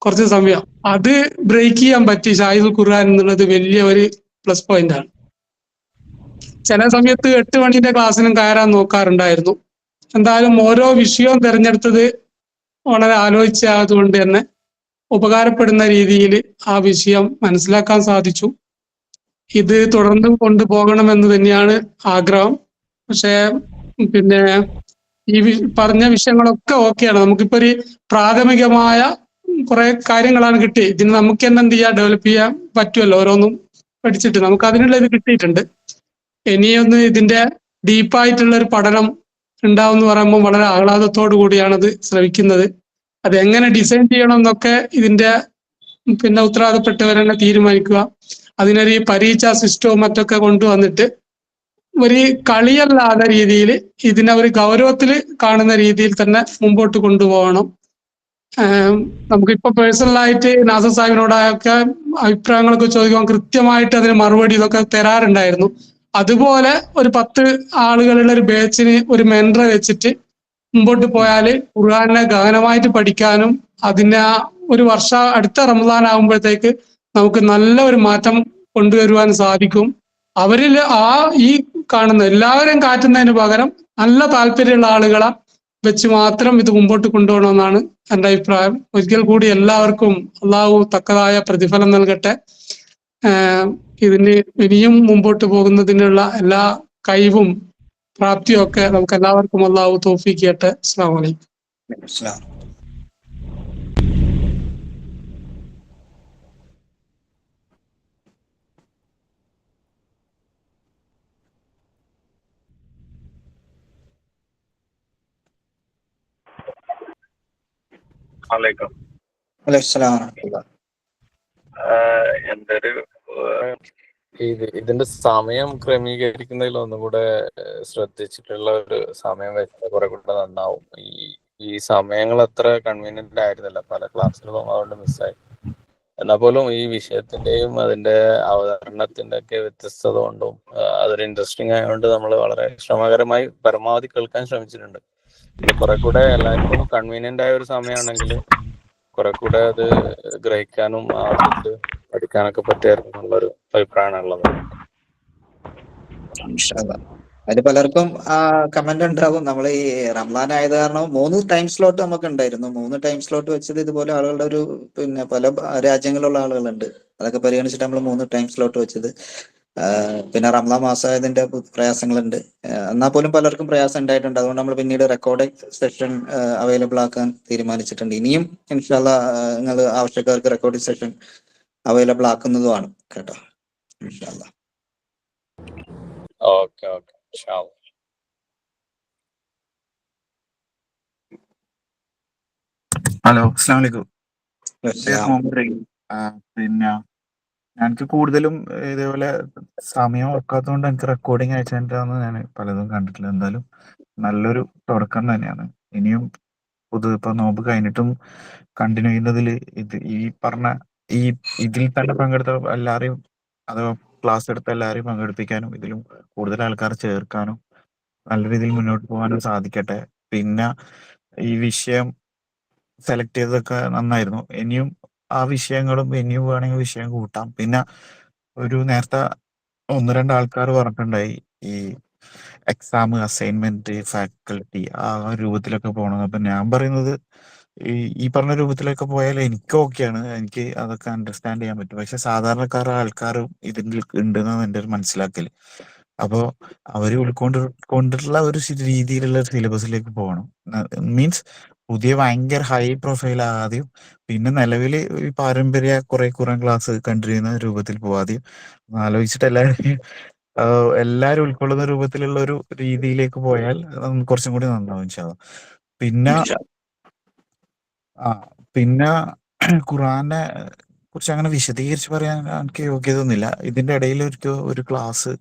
S6: കുറച്ച് സമയം. അത് ബ്രേക്ക് ചെയ്യാൻ പറ്റി ഷാഹിദുൽ ഖുർആൻ എന്നുള്ളത് വലിയ ഒരു പ്ലസ് പോയിന്റ് ആണ്. ചില സമയത്ത് 8 മണിന്റെ ക്ലാസ്സിനും കയറാൻ നോക്കാറുണ്ടായിരുന്നു. എന്തായാലും ഓരോ വിഷയവും തിരഞ്ഞെടുത്തത് വളരെ ആലോചിച്ചതുകൊണ്ട് തന്നെ ഉപകാരപ്പെടുന്ന രീതിയിൽ ആ വിഷയം മനസ്സിലാക്കാൻ സാധിച്ചു. ഇത് തുടർന്ന് കൊണ്ടുപോകണമെന്ന് തന്നെയാണ് ആഗ്രഹം. പക്ഷേ പിന്നെ ഈ പറഞ്ഞ വിഷയങ്ങളൊക്കെ ഓക്കെയാണ്. നമുക്കിപ്പോ ഒരു പ്രാഥമികമായ കുറെ കാര്യങ്ങളാണ് കിട്ടി. ഇതിന് നമുക്ക് തന്നെ എന്ത് ചെയ്യാം, ഡെവലപ്പ് ചെയ്യാൻ പറ്റുമല്ലോ. ഓരോന്നും പഠിച്ചിട്ട് നമുക്ക് അതിനുള്ള ഇത് കിട്ടിയിട്ടുണ്ട്. ഇനിയൊന്ന് ഇതിന്റെ ഡീപ്പായിട്ടുള്ള ഒരു പഠനം ഉണ്ടാവും എന്ന് പറയുമ്പോൾ വളരെ ആഹ്ലാദത്തോടു കൂടിയാണ് അത് ശ്രമിക്കുന്നത്. അത് എങ്ങനെ ഡിസൈൻ ചെയ്യണം എന്നൊക്കെ ഇതിന്റെ പിന്നെ ഉത്തരവാദപ്പെട്ടവരെന്നെ തീരുമാനിക്കുക. അതിനൊരു പരീക്ഷാ സിസ്റ്റവും മറ്റൊക്കെ കൊണ്ടുവന്നിട്ട് ഒരു കളിയല്ലാത്ത രീതിയിൽ ഇതിനെ ഒരു ഗൗരവത്തിൽ കാണുന്ന രീതിയിൽ തന്നെ മുമ്പോട്ട് കൊണ്ടുപോകണം. നമുക്കിപ്പോ പേഴ്സണലായിട്ട് നാസർ സാഹിബിനോടൊക്കെ അഭിപ്രായങ്ങളൊക്കെ ചോദിക്കുമ്പോൾ കൃത്യമായിട്ട് അതിന് മറുപടി ഇതൊക്കെ തരാറുണ്ടായിരുന്നു. അതുപോലെ ഒരു 10 ആളുകളുള്ള ഒരു ബാച്ചിന് ഒരു മെന്ററെ വെച്ചിട്ട് മുമ്പോട്ട് പോയാൽ ഖുർആനെ ഗഹനമായിട്ട് പഠിക്കാനും അതിനെ ഒരു വർഷം അടുത്ത റമദാൻ ആകുമ്പോഴത്തേക്ക് നമുക്ക് നല്ല ഒരു മാറ്റം കൊണ്ടുവരുവാൻ സാധിക്കും. അവരിൽ ഈ കാണുന്ന എല്ലാവരും കാറ്റുന്നതിന് പകരം നല്ല താല്പര്യമുള്ള ആളുകളെ വെച്ച് മാത്രം ഇത് മുമ്പോട്ട് കൊണ്ടുപോകണമെന്നാണ് എൻ്റെ അഭിപ്രായം. ഒരിക്കൽ കൂടി എല്ലാവർക്കും അള്ളാഹു തക്കതായ പ്രതിഫലം നൽകട്ടെ. ഇതിന് ഇനിയും മുമ്പോട്ട് പോകുന്നതിനുള്ള എല്ലാ കഴിവും പ്രാപ്തിയും ഒക്കെ നമുക്ക് എല്ലാവർക്കും അള്ളാഹു തൗഫീഖ് ചെയ്യട്ടെ. അസ്സലാമു അലൈക്കും.
S9: എന്റെ ഒരു ഇതിന്റെ സമയം ക്രമീകരിക്കുന്നതിൽ ഒന്നും കൂടെ ശ്രദ്ധിച്ചിട്ടുള്ള ഒരു സമയം വെച്ചാൽ കുറെ കൂടെ നന്നാവും. ഈ സമയങ്ങൾ അത്ര കൺവീനിയന്റ് ആയിരുന്നില്ല, പല ക്ലാസ്സുകളും അതുകൊണ്ട് മിസ്സായി. എന്നാൽ പോലും ഈ വിഷയത്തിന്റെയും അതിന്റെ അവതരണത്തിന്റെ ഒക്കെ വ്യത്യസ്തത കൊണ്ടും അതൊരു ഇൻട്രസ്റ്റിംഗ് ആയതുകൊണ്ട് നമ്മൾ വളരെ ശ്രമകരമായി പരമാവധി കേൾക്കാൻ ശ്രമിച്ചിട്ടുണ്ട്. ഇനി കുറെ കൂടെ എല്ലാവർക്കും കൺവീനിയന്റ് ആയ ഒരു സമയമാണെങ്കിൽ കുറെ കൂടെ അത് ഗ്രഹിക്കാനും ആദ്യത്ത് പഠിക്കാനൊക്കെ പറ്റിയായിരുന്നു എന്നുള്ളൊരു അഭിപ്രായമാണ് ഉള്ളത്.
S2: അതിൽ പലർക്കും കമന്റ് ഉണ്ടാവും. നമ്മൾ ഈ റംസാൻ ആയത് കാരണം 3 ടൈം സ്ലോട്ട് നമുക്ക് ഉണ്ടായിരുന്നു. 3 ടൈം സ്ലോട്ട് വെച്ചത് ഇതുപോലെ ആളുകളുടെ ഒരു പല രാജ്യങ്ങളിലുള്ള ആളുകളുണ്ട്. അതൊക്കെ പരിഗണിച്ചിട്ട് നമ്മൾ 3 ടൈം സ്ലോട്ട് വെച്ചത്. പിന്നെ റംസാൻ മാസമായതിന്റെ പ്രയാസങ്ങളുണ്ട്. എന്നാൽ പോലും പലർക്കും പ്രയാസം ഉണ്ടായിട്ടുണ്ട്. അതുകൊണ്ട് നമ്മൾ പിന്നീട് റെക്കോർഡിംഗ് സെഷൻ അവൈലബിൾ ആക്കാൻ തീരുമാനിച്ചിട്ടുണ്ട്. ഇനിയും ഇൻഷാ അല്ലാഹ് നിങ്ങൾ ആവശ്യക്കാർക്ക് റെക്കോർഡിംഗ് സെഷൻ അവൈലബിൾ ആക്കുന്നതുമാണ് കേട്ടോ. ഇൻഷാ അല്ലാഹ്.
S9: Okay okay.
S10: ഹലോ, അസ്സലാമു അലൈക്കും. പിന്നെ എനിക്ക് കൂടുതലും ഇതേപോലെ സമയം വെക്കാത്തതുകൊണ്ട് എനിക്ക് റെക്കോർഡിങ് അയച്ചിട്ടാന്ന് ഞാൻ പലതും കണ്ടിട്ടില്ല. എന്തായാലും നല്ലൊരു തുടക്കം തന്നെയാണ്. ഇനിയും ഇപ്പൊ നോമ്പ് കഴിഞ്ഞിട്ടും കണ്ടിന്യൂ ചെയ്യുന്നതിൽ ഈ പറഞ്ഞ ഇതിൽ തന്നെ പങ്കെടുത്ത എല്ലാവരെയും അഥവാ ക്ലാസ് എടുത്ത എല്ലാവരെയും പങ്കെടുപ്പിക്കാനും ഇതിലും കൂടുതൽ ആൾക്കാരെ ചേർക്കാനും നല്ല രീതിയിൽ മുന്നോട്ട് പോകാനും സാധിക്കട്ടെ. പിന്നെ ഈ വിഷയം സെലക്ട് ചെയ്തതൊക്കെ നന്നായിരുന്നു. ഇനിയും ആ വിഷയങ്ങളും ഇനിയും വേണമെങ്കിൽ വിഷയം കൂട്ടാം. പിന്നെ നേരത്തെ 1-2 ആൾക്കാർ പറഞ്ഞിട്ടുണ്ടായി ഈ എക്സാം, അസൈൻമെന്റ്, ഫാക്കൽറ്റി ആ രൂപത്തിലൊക്കെ പോകണം. അപ്പൊ ഞാൻ പറയുന്നത് ഈ പറഞ്ഞ രൂപത്തിലൊക്കെ പോയാൽ എനിക്ക് ഓക്കെയാണ്, എനിക്ക് അതൊക്കെ അണ്ടർസ്റ്റാൻഡ് ചെയ്യാൻ പറ്റും. പക്ഷെ ആൾക്കാരും ഇതിൽ ഉണ്ടെന്നാണ് എൻ്റെ ഒരു മനസ്സിലാക്കൽ. അപ്പോൾ അവര് ഉൾക്കൊണ്ടിട്ടുള്ള ഒരു രീതിയിലുള്ള സിലബസിലേക്ക് പോകണം. മീൻസ് പുതിയ ഭയങ്കര ഹൈ പ്രൊഫൈൽ ആദ്യം, പിന്നെ നിലവിൽ ഈ പാരമ്പര്യ കുറെ ക്ലാസ് കണ്ടിന്യൂ ചെയ്യുന്ന രൂപത്തിൽ പോവാദ്യം ആലോചിച്ചിട്ട് എല്ലാവരും ഉൾക്കൊള്ളുന്ന രൂപത്തിലുള്ള ഒരു രീതിയിലേക്ക് പോയാൽ കുറച്ചും കൂടി നന്നാവും ഇൻഷാ അല്ലാഹ്. പിന്നെ ഖുർആനെ കുറിച്ച് അങ്ങനെ വിശദീകരിച്ച് പറയാൻ എനിക്ക് യോഗ്യത ഒന്നുമില്ല. ഇതിന്റെ ഇടയിൽ ഒരു ക്ലാസ്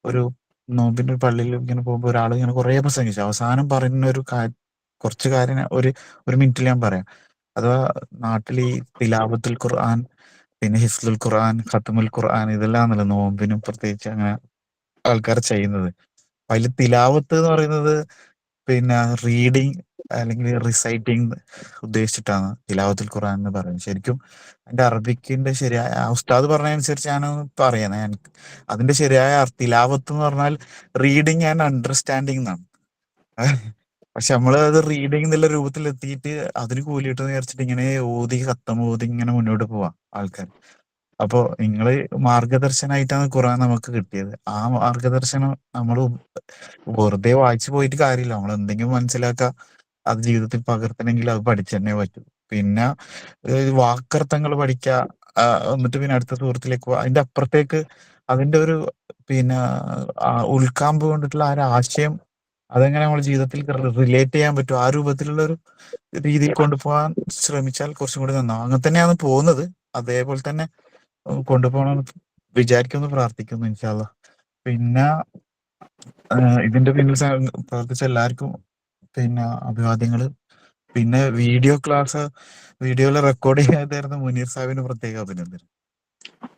S10: ഒരു നോമ്പിന്റെ പള്ളിയിൽ ഇങ്ങനെ പോകുമ്പോൾ ഒരാൾ ഇങ്ങനെ കുറെ പ്രസംഗിച്ചു. അവസാനം പറയുന്ന കുറച്ച് കാര്യം ഒരു മിനിറ്റിൽ ഞാൻ പറയാം. അഥവാ നാട്ടിൽ ഈ തിലാവത്തുൽ ഖുർആൻ, പിന്നെ ഹിഫ്ലുൽ ഖുർആൻ, ഖത്മുൽ ഖുർആൻ ഇതെല്ലാം ആണല്ലോ നോമ്പിനും പ്രത്യേകിച്ച് അങ്ങനെ ആൾക്കാർ ചെയ്യുന്നത്. അതിൽ തിലാവത്ത് എന്ന് പറയുന്നത് പിന്നെ റീഡിങ് അല്ലെങ്കിൽ റിസൈറ്റിംഗ് ഉദ്ദേശിച്ചിട്ടാണ് തിലാവത്തുൽ ഖുർആൻ എന്ന് പറയുന്നത്. ശരിക്കും അതിന്റെ അറബിക്കിന്റെ ശരിയായ ഉസ്താദ് പറഞ്ഞതനുസരിച്ചാണ് പറയുന്നത്. അതിന്റെ ശരിയായ തിലാവത്ത് എന്ന് പറഞ്ഞാൽ റീഡിങ് ആൻഡ് അണ്ടർസ്റ്റാൻഡിങ് എന്നാണ്. പക്ഷെ നമ്മള് അത് റീഡിങ് എന്നുള്ള രൂപത്തിൽ എത്തിയിട്ട് അതിന് കൂലി കിട്ടുമെന്ന് വിചാരിച്ചിട്ട് ഇങ്ങനെ ഓതി ഇങ്ങനെ മുന്നോട്ട് പോവാ ആൾക്കാർ. അപ്പോ നിങ്ങള് മാർഗദർശനായിട്ടാണ് ഖുർആൻ നമുക്ക് കിട്ടിയത്. ആ മാർഗദർശനം നമ്മൾ വെറുതെ വായിച്ചു പോയിട്ട് കാര്യമില്ല. നമ്മൾ എന്തെങ്കിലും മനസ്സിലാക്കുക, അത് ജീവിതത്തിൽ പകർത്തണമെങ്കിൽ അത് പഠിച്ചു തന്നെ പറ്റും. പിന്നെ വാക്കർത്ഥങ്ങൾ പഠിക്കുക, എന്നിട്ട് പിന്നെ അടുത്ത സുഹൃത്തിലേക്ക് പോവുക. അതിന്റെ അപ്പുറത്തേക്ക് അതിന്റെ ഒരു പിന്നെ ഉൾക്കാമ്പ് കൊണ്ടിട്ടുള്ള ആ ഒരു ആശയം അതെങ്ങനെ നമ്മൾ ജീവിതത്തിൽ റിലേറ്റ് ചെയ്യാൻ പറ്റും, ആ രൂപത്തിലുള്ള ഒരു രീതിയിൽ കൊണ്ടുപോകാൻ ശ്രമിച്ചാൽ കുറച്ചും കൂടി നന്നാവും. അങ്ങനെ തന്നെയാണ് പോകുന്നത്. അതേപോലെ തന്നെ കൊണ്ടുപോകണമെന്ന് വിചാരിക്കുന്നു, പ്രാർത്ഥിക്കുന്നു ഇൻഷാ അല്ലാഹ്. പിന്നെ ഇതിന്റെ പിന്നിൽ പ്രവർത്തിച്ച എല്ലാവർക്കും പിന്നെ അഭിവാദ്യങ്ങൾ. പിന്നെ വീഡിയോയിൽ റെക്കോർഡ് ചെയ്യാതായിരുന്ന മുനീർ സാഹിബിന് പ്രത്യേക അഭിനന്ദനം.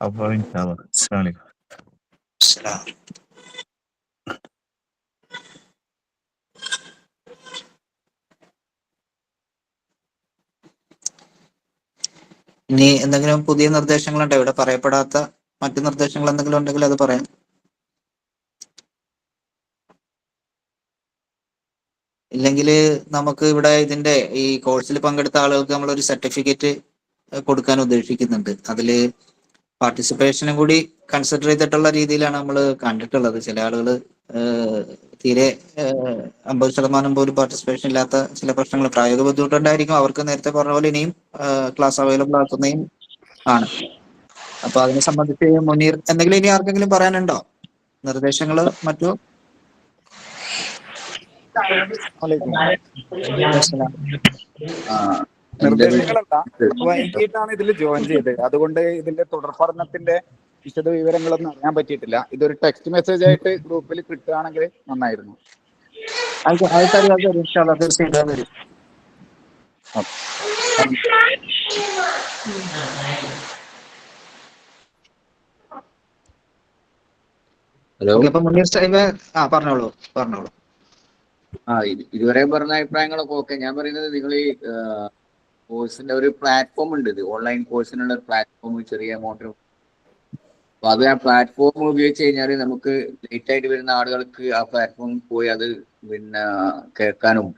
S10: അപ്പൊ ഇൻഷാ അല്ലാഹ് അസ്സലാമു അലൈക്കും.
S2: ഇനി എന്തെങ്കിലും പുതിയ നിർദ്ദേശങ്ങളുണ്ടോ? ഇവിടെ പറയപ്പെടാത്ത മറ്റു നിർദ്ദേശങ്ങൾ എന്തെങ്കിലും ഉണ്ടെങ്കിൽ അത് പറയാം. ഇല്ലെങ്കിൽ നമുക്ക് ഇവിടെ ഇതിന്റെ ഈ കോഴ്സിൽ പങ്കെടുത്ത ആളുകൾക്ക് നമ്മളൊരു സർട്ടിഫിക്കറ്റ് കൊടുക്കാൻ ഉദ്ദേശിക്കുന്നുണ്ട്. അതിൽ പാർട്ടിസിപ്പേഷനും കൂടി കൺസിഡർ ചെയ്തിട്ടുള്ള രീതിയിലാണ് നമ്മൾ കണ്ടിട്ടുള്ളത്. ചില ആളുകൾ തീരെ 50% പോലും പാർട്ടിസിപ്പേഷൻ ഇല്ലാത്ത ചില പ്രശ്നങ്ങൾ, പ്രായോഗിക ബുദ്ധിമുട്ടുണ്ടായിരിക്കും. അവർക്ക് നേരത്തെ പറഞ്ഞ പോലെ ഇനിയും ക്ലാസ് അവൈലബിൾ ആക്കുന്നതും ആണ്. അപ്പൊ അതിനെ സംബന്ധിച്ച് മുനീർ എന്തെങ്കിലും ഇനി ആർക്കെങ്കിലും പറയാനുണ്ടോ? നിർദ്ദേശങ്ങള് മറ്റു?
S11: നിർദ്ദേശങ്ങളല്ല, വൈകിട്ടാണ് ഇതിൽ ജോയിൻ ചെയ്തത്. അതുകൊണ്ട് ഇതിന്റെ തുടർ പഠനത്തിന്റെ വിശദ വിവരങ്ങളൊന്നും അറിയാൻ പറ്റിയിട്ടില്ല. ഇതൊരു ടെക്സ്റ്റ് മെസ്സേജ് ആയിട്ട് ഗ്രൂപ്പിൽ കിട്ടുകയാണെങ്കിൽ നന്നായിരുന്നു.
S2: ഹലോ, മുനീർ സാഹിബ് പറഞ്ഞോളൂ.
S12: ഇതുവരെ പറഞ്ഞ അഭിപ്രായങ്ങളൊക്കെ ഓക്കെ. ഞാൻ പറയുന്നത് നിങ്ങൾ ഈ കോഴ്സിന്റെ ഒരു പ്ലാറ്റ്ഫോം ഉണ്ട്, ഇത് ഓൺലൈൻ കോഴ്സിനുള്ള ഒരു പ്ലാറ്റ്ഫോം, ചെറിയ എമൗണ്ട്. അപ്പൊ അത് ആ പ്ലാറ്റ്ഫോം ഉപയോഗിച്ച് കഴിഞ്ഞാൽ നമുക്ക് ലേറ്റ് ആയിട്ട് വരുന്ന ആളുകൾക്ക് ആ പ്ലാറ്റ്ഫോമിൽ പോയി അത് പിന്നെ കേൾക്കാനും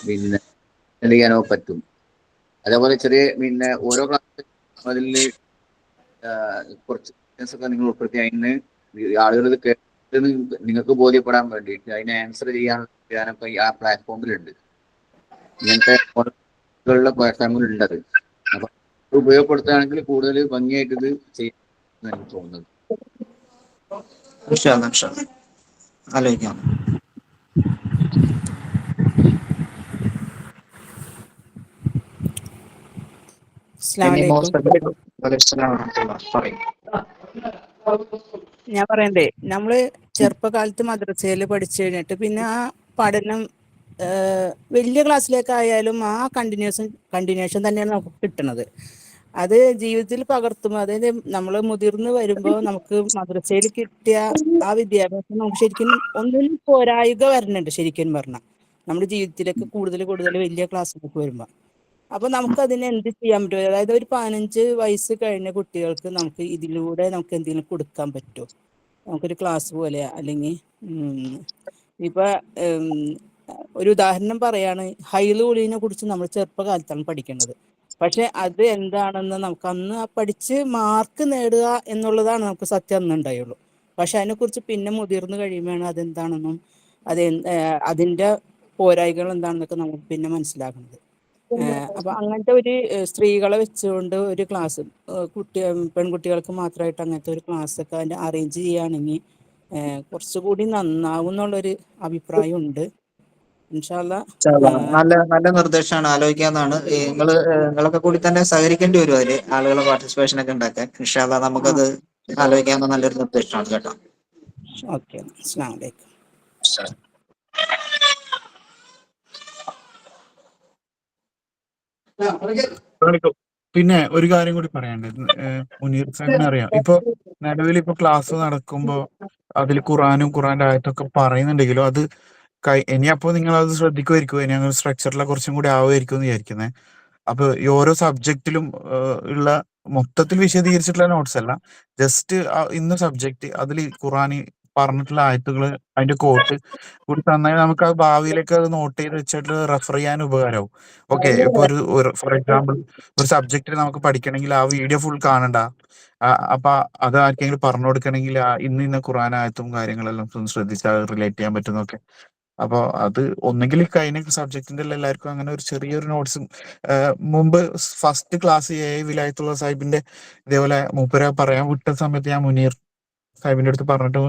S12: പിന്നെ അറ്റൻഡ് ചെയ്യാനോ പറ്റും. അതേപോലെ ചെറിയ പിന്നെ ഓരോ ക്ലാസ് അതിൽ കുറച്ച് ഒക്കെ നിങ്ങൾ ഉൾപ്പെടുത്തി അതിന് ആളുകൾ ഇത് കേട്ട് നിങ്ങൾക്ക് ബോധ്യപ്പെടാൻ വേണ്ടിയിട്ട് അതിനെ ആൻസർ ചെയ്യാനൊക്കെ ആ പ്ലാറ്റ്ഫോമിലുണ്ട്. ഇങ്ങനത്തെ പ്ലാറ്റ്ഫോമിലുണ്ട് അത്. അപ്പൊ ഉപയോഗപ്പെടുത്തുകയാണെങ്കിൽ കൂടുതൽ ഭംഗിയായിട്ട് ഇത് ചെയ്യാൻ എനിക്ക് തോന്നുന്നത്.
S2: ആലോചിക്കാം.
S13: ഞാൻ പറയണ്ടേ, നമ്മള് ചെറുപ്പകാലത്ത് മദ്രസയിൽ പഠിച്ചു കഴിഞ്ഞിട്ട് പിന്നെ ആ പഠനം വലിയ ക്ലാസ്സിലേക്കായാലും ആ കണ്ടിന്യൂഷൻ തന്നെയാണ് നമുക്ക് കിട്ടുന്നത്. അത് ജീവിതത്തിൽ പകർത്തുമ്പോൾ, അതായത് നമ്മൾ മുതിർന്ന് വരുമ്പോൾ നമുക്ക് മദ്രസയിൽ കിട്ടിയ ആ വിദ്യാഭ്യാസം നമുക്ക് ശരിക്കും ഒന്നിനും പോരായിക വരുന്നുണ്ട്. ശരിക്കും പറഞ്ഞാൽ നമ്മുടെ ജീവിതത്തിലേക്ക് കൂടുതൽ വലിയ ക്ലാസ്സിലേക്ക് വരുമ്പോൾ അപ്പൊ നമുക്ക് അതിനെ എന്ത് ചെയ്യാൻ പറ്റും? അതായത് ഒരു 15 വയസ്സ് കഴിഞ്ഞ കുട്ടികൾക്ക് നമുക്ക് ഇതിലൂടെ നമുക്ക് എന്തെങ്കിലും കൊടുക്കാൻ പറ്റുമോ? നമുക്കൊരു ക്ലാസ് പോലെ, അല്ലെങ്കിൽ ഇപ്പൊ ഒരു ഉദാഹരണം പറയാണ്, ഹൈലുളിനെ കുറിച്ച് നമ്മൾ ചെറുപ്പകാലത്താണ് പഠിക്കുന്നത്. പക്ഷെ അത് എന്താണെന്ന് നമുക്ക് അന്ന് പഠിച്ച് മാർക്ക് നേടുക എന്നുള്ളതാണ് നമുക്ക് സത്യം അന്നുണ്ടായുള്ളൂ. പക്ഷെ അതിനെക്കുറിച്ച് പിന്നെ മുതിർന്നു കഴിയുമ്പോഴാണ് അതെന്താണെന്നും അതിന്റെ പോരായ്കൾ എന്താണെന്നൊക്കെ നമുക്ക് പിന്നെ മനസ്സിലാക്കുന്നത്. അപ്പൊ അങ്ങനത്തെ ഒരു സ്ത്രീകളെ വെച്ചുകൊണ്ട് ഒരു ക്ലാസ് പെൺകുട്ടികൾക്ക് മാത്രമായിട്ട് അങ്ങനത്തെ ഒരു ക്ലാസ് ഒക്കെ അതിന്റെ അറേഞ്ച് ചെയ്യുകയാണെങ്കിൽ കുറച്ചുകൂടി നന്നാവും എന്നുള്ളൊരു അഭിപ്രായം ഉണ്ട്.
S2: നല്ല നിർദ്ദേശമാണ്, ആലോചിക്കാന്നാണ്. നിങ്ങളൊക്കെ കൂടി തന്നെ സഹകരിക്കേണ്ടി വരും അതില്, ആളുകളെ പാർട്ടിസിപ്പേഷൻ ഒക്കെ ഉണ്ടാക്കാൻ. ഇൻഷാ അല്ലാഹ് നമുക്കത് ആലോചിക്കാവുന്ന നല്ലൊരു നിർദ്ദേശമാണ് കേട്ടോ.
S13: ഓക്കെ, അസ്സലാമു അലൈക്കും.
S10: പിന്നെ ഒരു കാര്യം കൂടി പറയാനുണ്ട്. മുനീർ സാഹിബിനെ അറിയാം. ഇപ്പൊ നിലവിൽ ഇപ്പൊ ക്ലാസ് നടക്കുമ്പോ അതിൽ ഖുറാന്റെ ആയത്തൊക്കെ പറയുന്നുണ്ടെങ്കിലും അത് ഇനി അപ്പോ നിങ്ങൾ അത് ശ്രദ്ധിക്കുമായിരിക്കും. ഇനി അങ്ങനെ സ്ട്രക്ചറിലെ കുറച്ചും കൂടി ആവുമായിരിക്കും എന്ന് വിചാരിക്കുന്നത്. അപ്പൊ ഈ ഓരോ സബ്ജക്റ്റിലും ഉള്ള മൊത്തത്തിൽ വിശദീകരിച്ചിട്ടുള്ള നോട്ട്സ് അല്ല, ജസ്റ്റ് ഇന്ന സബ്ജക്ട് അതിൽ ഖുറാനി പറഞ്ഞിട്ടുള്ള ആയത്തുകൾ അതിന്റെ കോട്ട് കൂടി തന്നാൽ നമുക്ക് അത് ഭാവിയിലേക്ക് അത് നോട്ട് ചെയ്ത് വെച്ചിട്ട് റെഫർ ചെയ്യാൻ ഉപകാരമാവും. ഓക്കെ, ഇപ്പൊ ഒരു ഫോർ എക്സാമ്പിൾ ഒരു സബ്ജക്റ്റിൽ നമുക്ക് പഠിക്കണമെങ്കിൽ ആ വീഡിയോ ഫുൾ കാണണ്ട. അപ്പൊ അത് ആർക്കെങ്കിലും പറഞ്ഞു കൊടുക്കണമെങ്കിൽ ഇന്ന ഖുറാൻ ആയത്തും കാര്യങ്ങളെല്ലാം ഒന്ന് ശ്രദ്ധിച്ചാൽ റിലേറ്റ് ചെയ്യാൻ പറ്റുന്നൊക്കെ. അപ്പൊ അത് ഒന്നെങ്കിൽ കഴിഞ്ഞ സബ്ജക്റ്റിന്റെ എല്ലാവർക്കും അങ്ങനെ ഒരു ചെറിയൊരു നോട്ട്സും മുമ്പ് ഫസ്റ്റ് ക്ലാസ് വിലായത്തുള്ള സാഹിബിന്റെ ഇതേപോലെ മൂപ്പര പറയാൻ വിട്ട സമയത്ത് ഞാൻ മുനീർ സാഹിബിന്റെ അടുത്ത് പറഞ്ഞിട്ട്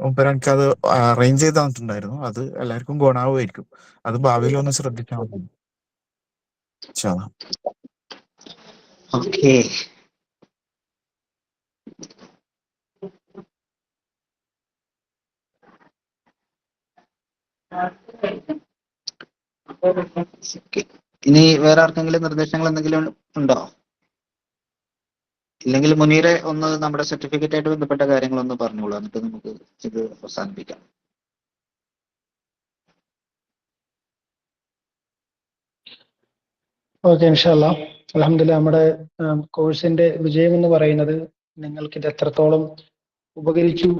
S10: മൂപ്പര എനിക്ക് അത് അറേഞ്ച് ചെയ്ത് തന്നിട്ടുണ്ടായിരുന്നു. അത് എല്ലാവർക്കും ഗുണാവുമായിരിക്കും. അത് ഭാവിയിൽ ഒന്ന് ശ്രദ്ധിച്ചാൽ മതി.
S2: ഓക്കെ, ഇനി വേറെ ആർക്കെങ്കിലും നിർദ്ദേശങ്ങൾ എന്തെങ്കിലും ഉണ്ടോ? ഇല്ലെങ്കിൽ മുനീറെ ഒന്ന് നമ്മുടെ സർട്ടിഫിക്കറ്റ് ആയിട്ട് ബന്ധപ്പെട്ട കാര്യങ്ങളൊന്ന് പറഞ്ഞോളൂ, എന്നിട്ട് നമുക്ക് ഇത് അവസാനിപ്പിക്കാം.
S1: ഓക്കെ, ഇൻഷാ അല്ലാഹ്. അൽഹംദുലില്ലാ നമ്മുടെ കോഴ്സിന്റെ വിജയം എന്ന് പറയുന്നത് നിങ്ങൾക്ക് ഇത് എത്രത്തോളം ഉപകരിച്ചു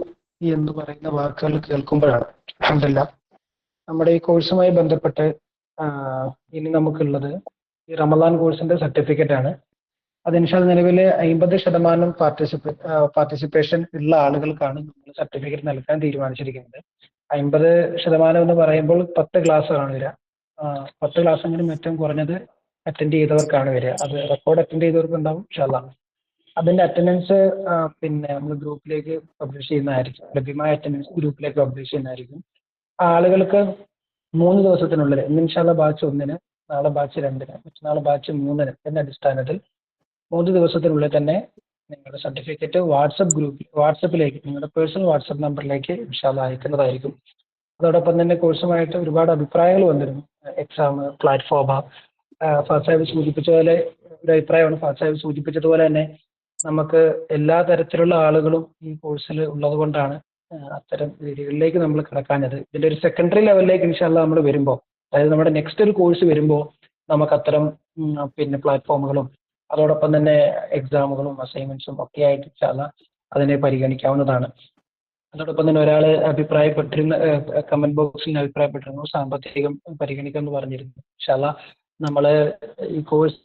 S1: എന്ന് പറയുന്ന വാക്കുകൾ കേൾക്കുമ്പോഴാണ്. അൽഹംദുലില്ലാ നമ്മുടെ ഈ കോഴ്സുമായി ബന്ധപ്പെട്ട് ഇനി നമുക്കുള്ളത് ഈ റമദാൻ കോഴ്സിന്റെ സർട്ടിഫിക്കറ്റ് ആണ്. അത് ഇൻഷാ അല്ലാഹ് നിലവിൽ 50% പാർട്ടിസിപ്പേഷൻ ഉള്ള ആളുകൾക്കാണ് നമ്മൾ സർട്ടിഫിക്കറ്റ് നൽകാൻ തീരുമാനിച്ചിരിക്കുന്നത്. 50% എന്ന് പറയുമ്പോൾ 10 ക്ലാസ്സുകളാണ് വരിക. 10 ക്ലാസ്സെങ്കിലും ഏറ്റവും കുറഞ്ഞത് അറ്റൻഡ് ചെയ്തവർക്കാണ് വരിക. അത് റെക്കോർഡ് അറ്റൻഡ് ചെയ്തവർക്ക് ഉണ്ടാവും ഇൻഷാ അല്ലാഹ്. അതിന്റെ അറ്റൻഡൻസ് പിന്നെ നമ്മൾ ഗ്രൂപ്പിലേക്ക് പബ്ലിഷ് ചെയ്യുന്നതായിരിക്കും. ലഭ്യമായ അറ്റൻഡൻസ് ഗ്രൂപ്പിലേക്ക് പബ്ലിഷ് ചെയ്യുന്നതായിരിക്കും. ആളുകൾക്ക് 3 ദിവസത്തിനുള്ളിൽ ഇന്ന് ഇൻഷാ അല്ലാഹ് ബാച്ച് 1-ന്, നാളെ ബാച്ച് 2-ന്, മറ്റന്നാൾ ബാച്ച് 3-ന് എന്ന അടിസ്ഥാനത്തിൽ 3 ദിവസത്തിനുള്ളിൽ തന്നെ നിങ്ങളുടെ സർട്ടിഫിക്കറ്റ് വാട്സപ്പിലേക്ക് നിങ്ങളുടെ പേഴ്സണൽ വാട്സപ്പ് നമ്പറിലേക്ക് ഇൻഷാ അല്ലാഹ് അയക്കുന്നതായിരിക്കും. അതോടൊപ്പം തന്നെ കോഴ്സുമായിട്ട് ഒരുപാട് അഭിപ്രായങ്ങൾ വന്നിരുന്നു. എക്സാം, പ്ലാറ്റ്ഫോം, ഫാസാഹിബ് സൂചിപ്പിച്ച പോലെ ഒരു അഭിപ്രായമാണ്. ഫാസാഹിബ് സൂചിപ്പിച്ചതുപോലെ തന്നെ നമുക്ക് എല്ലാ തരത്തിലുള്ള ആളുകളും ഈ കോഴ്സിൽ ഉള്ളത് കൊണ്ടാണ് അത്തരം രീതികളിലേക്ക് നമ്മൾ കടക്കാഞ്ഞത്. ഇതിന്റെ ഒരു സെക്കൻഡറി ലെവലിലേക്ക് ഇൻഷാ അല്ലാഹ് നമ്മൾ വരുമ്പോൾ, അതായത് നമ്മുടെ നെക്സ്റ്റ് ഒരു കോഴ്സ് വരുമ്പോൾ നമുക്ക് അത്തരം പിന്നെ പ്ലാറ്റ്ഫോമുകളും അതോടൊപ്പം തന്നെ എക്സാമുകളും അസൈൻമെന്റ്സും ഒക്കെ ആയിട്ട് ഇൻഷാ അല്ലാഹ് അതിനെ പരിഗണിക്കാവുന്നതാണ്. അതോടൊപ്പം തന്നെ ഒരാൾ അഭിപ്രായപ്പെട്ടിരുന്ന കമന്റ് ബോക്സിൽ അഭിപ്രായപ്പെട്ടിരുന്നു സാമ്പത്തികം പരിഗണിക്കാമെന്ന് പറഞ്ഞിരുന്നു. ഇൻഷാ അല്ലാഹ് നമ്മൾ ഈ കോഴ്സ്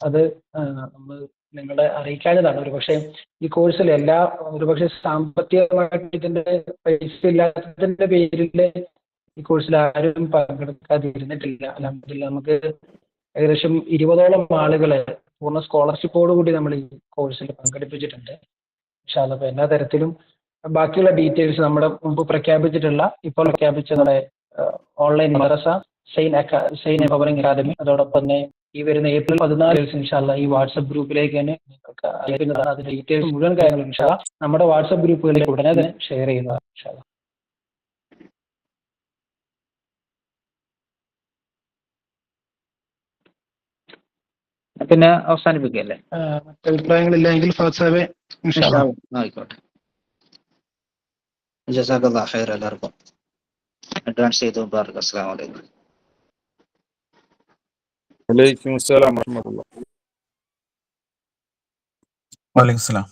S1: അത് നമ്മൾ നിങ്ങളെ അറിയിക്കാഞ്ഞതാണ്. ഒരുപക്ഷെ ഈ കോഴ്സിൽ ഒരുപക്ഷെ സാമ്പത്തികമായിട്ട് ഇതിന്റെ പൈസ ഇല്ലാത്തതിന്റെ പേരിൽ ഈ കോഴ്സിൽ ആരും പങ്കെടുക്കാതിരുന്നിട്ടില്ല. അൽഹംദുലില്ലാ നമുക്ക് ഏകദേശം 20ഓളം ആളുകളെ പൂർണ്ണ സ്കോളർഷിപ്പോടുകൂടി നമ്മൾ ഈ കോഴ്സിൽ പങ്കെടുപ്പിച്ചിട്ടുണ്ട്. ഇൻഷാ അല്ലാഹ് അപ്പോൾ എല്ലാ തരത്തിലും ബാക്കിയുള്ള ഡീറ്റെയിൽസ് നമ്മുടെ മുമ്പ് പ്രഖ്യാപിച്ചിട്ടുള്ള ഇപ്പോൾ പ്രഖ്യാപിച്ച നമ്മുടെ ഓൺലൈൻ മദ്രസ സൈൻ പവറിംഗ് അക്കാദമി, അതോടൊപ്പം തന്നെ ഈ വരുന്ന April 14 ഇൻഷാ അല്ലാഹ് ഈ വാട്സപ്പ് ഗ്രൂപ്പിലേക്ക് തന്നെ നിങ്ങൾക്ക് അയക്കുന്നതാണ്. അതിന്റെ ഡീറ്റെയിൽസ് മുഴുവൻ കാര്യങ്ങളും ഇൻഷാ അല്ലാഹ് നമ്മുടെ വാട്സപ്പ് ഗ്രൂപ്പുകളിലേക്ക് ഉടനെ തന്നെ ഷെയർ ചെയ്യുന്നതാണ് ഇൻഷാ അല്ലാഹ്.
S2: പിന്നെ അവസാനിപ്പിക്കല്ലേ?
S1: മറ്റ് അഭിപ്രായങ്ങളില്ലെങ്കിൽ ഫാസാബെ ഇൻഷാ അല്ലാഹ്
S2: ആയിക്കോട്ടെ. ജസാക്കല്ലാഹ് ഖൈർ എല്ലാവർക്കും. അഡ്വാൻസ് ചെയ്തു ബാറക. അസ്സലാമു അലൈക്കും.
S9: വലൈക്കും അസ്സലാം വറഹ്മത്തുള്ളാഹി.
S10: വലൈക്കും സലാം.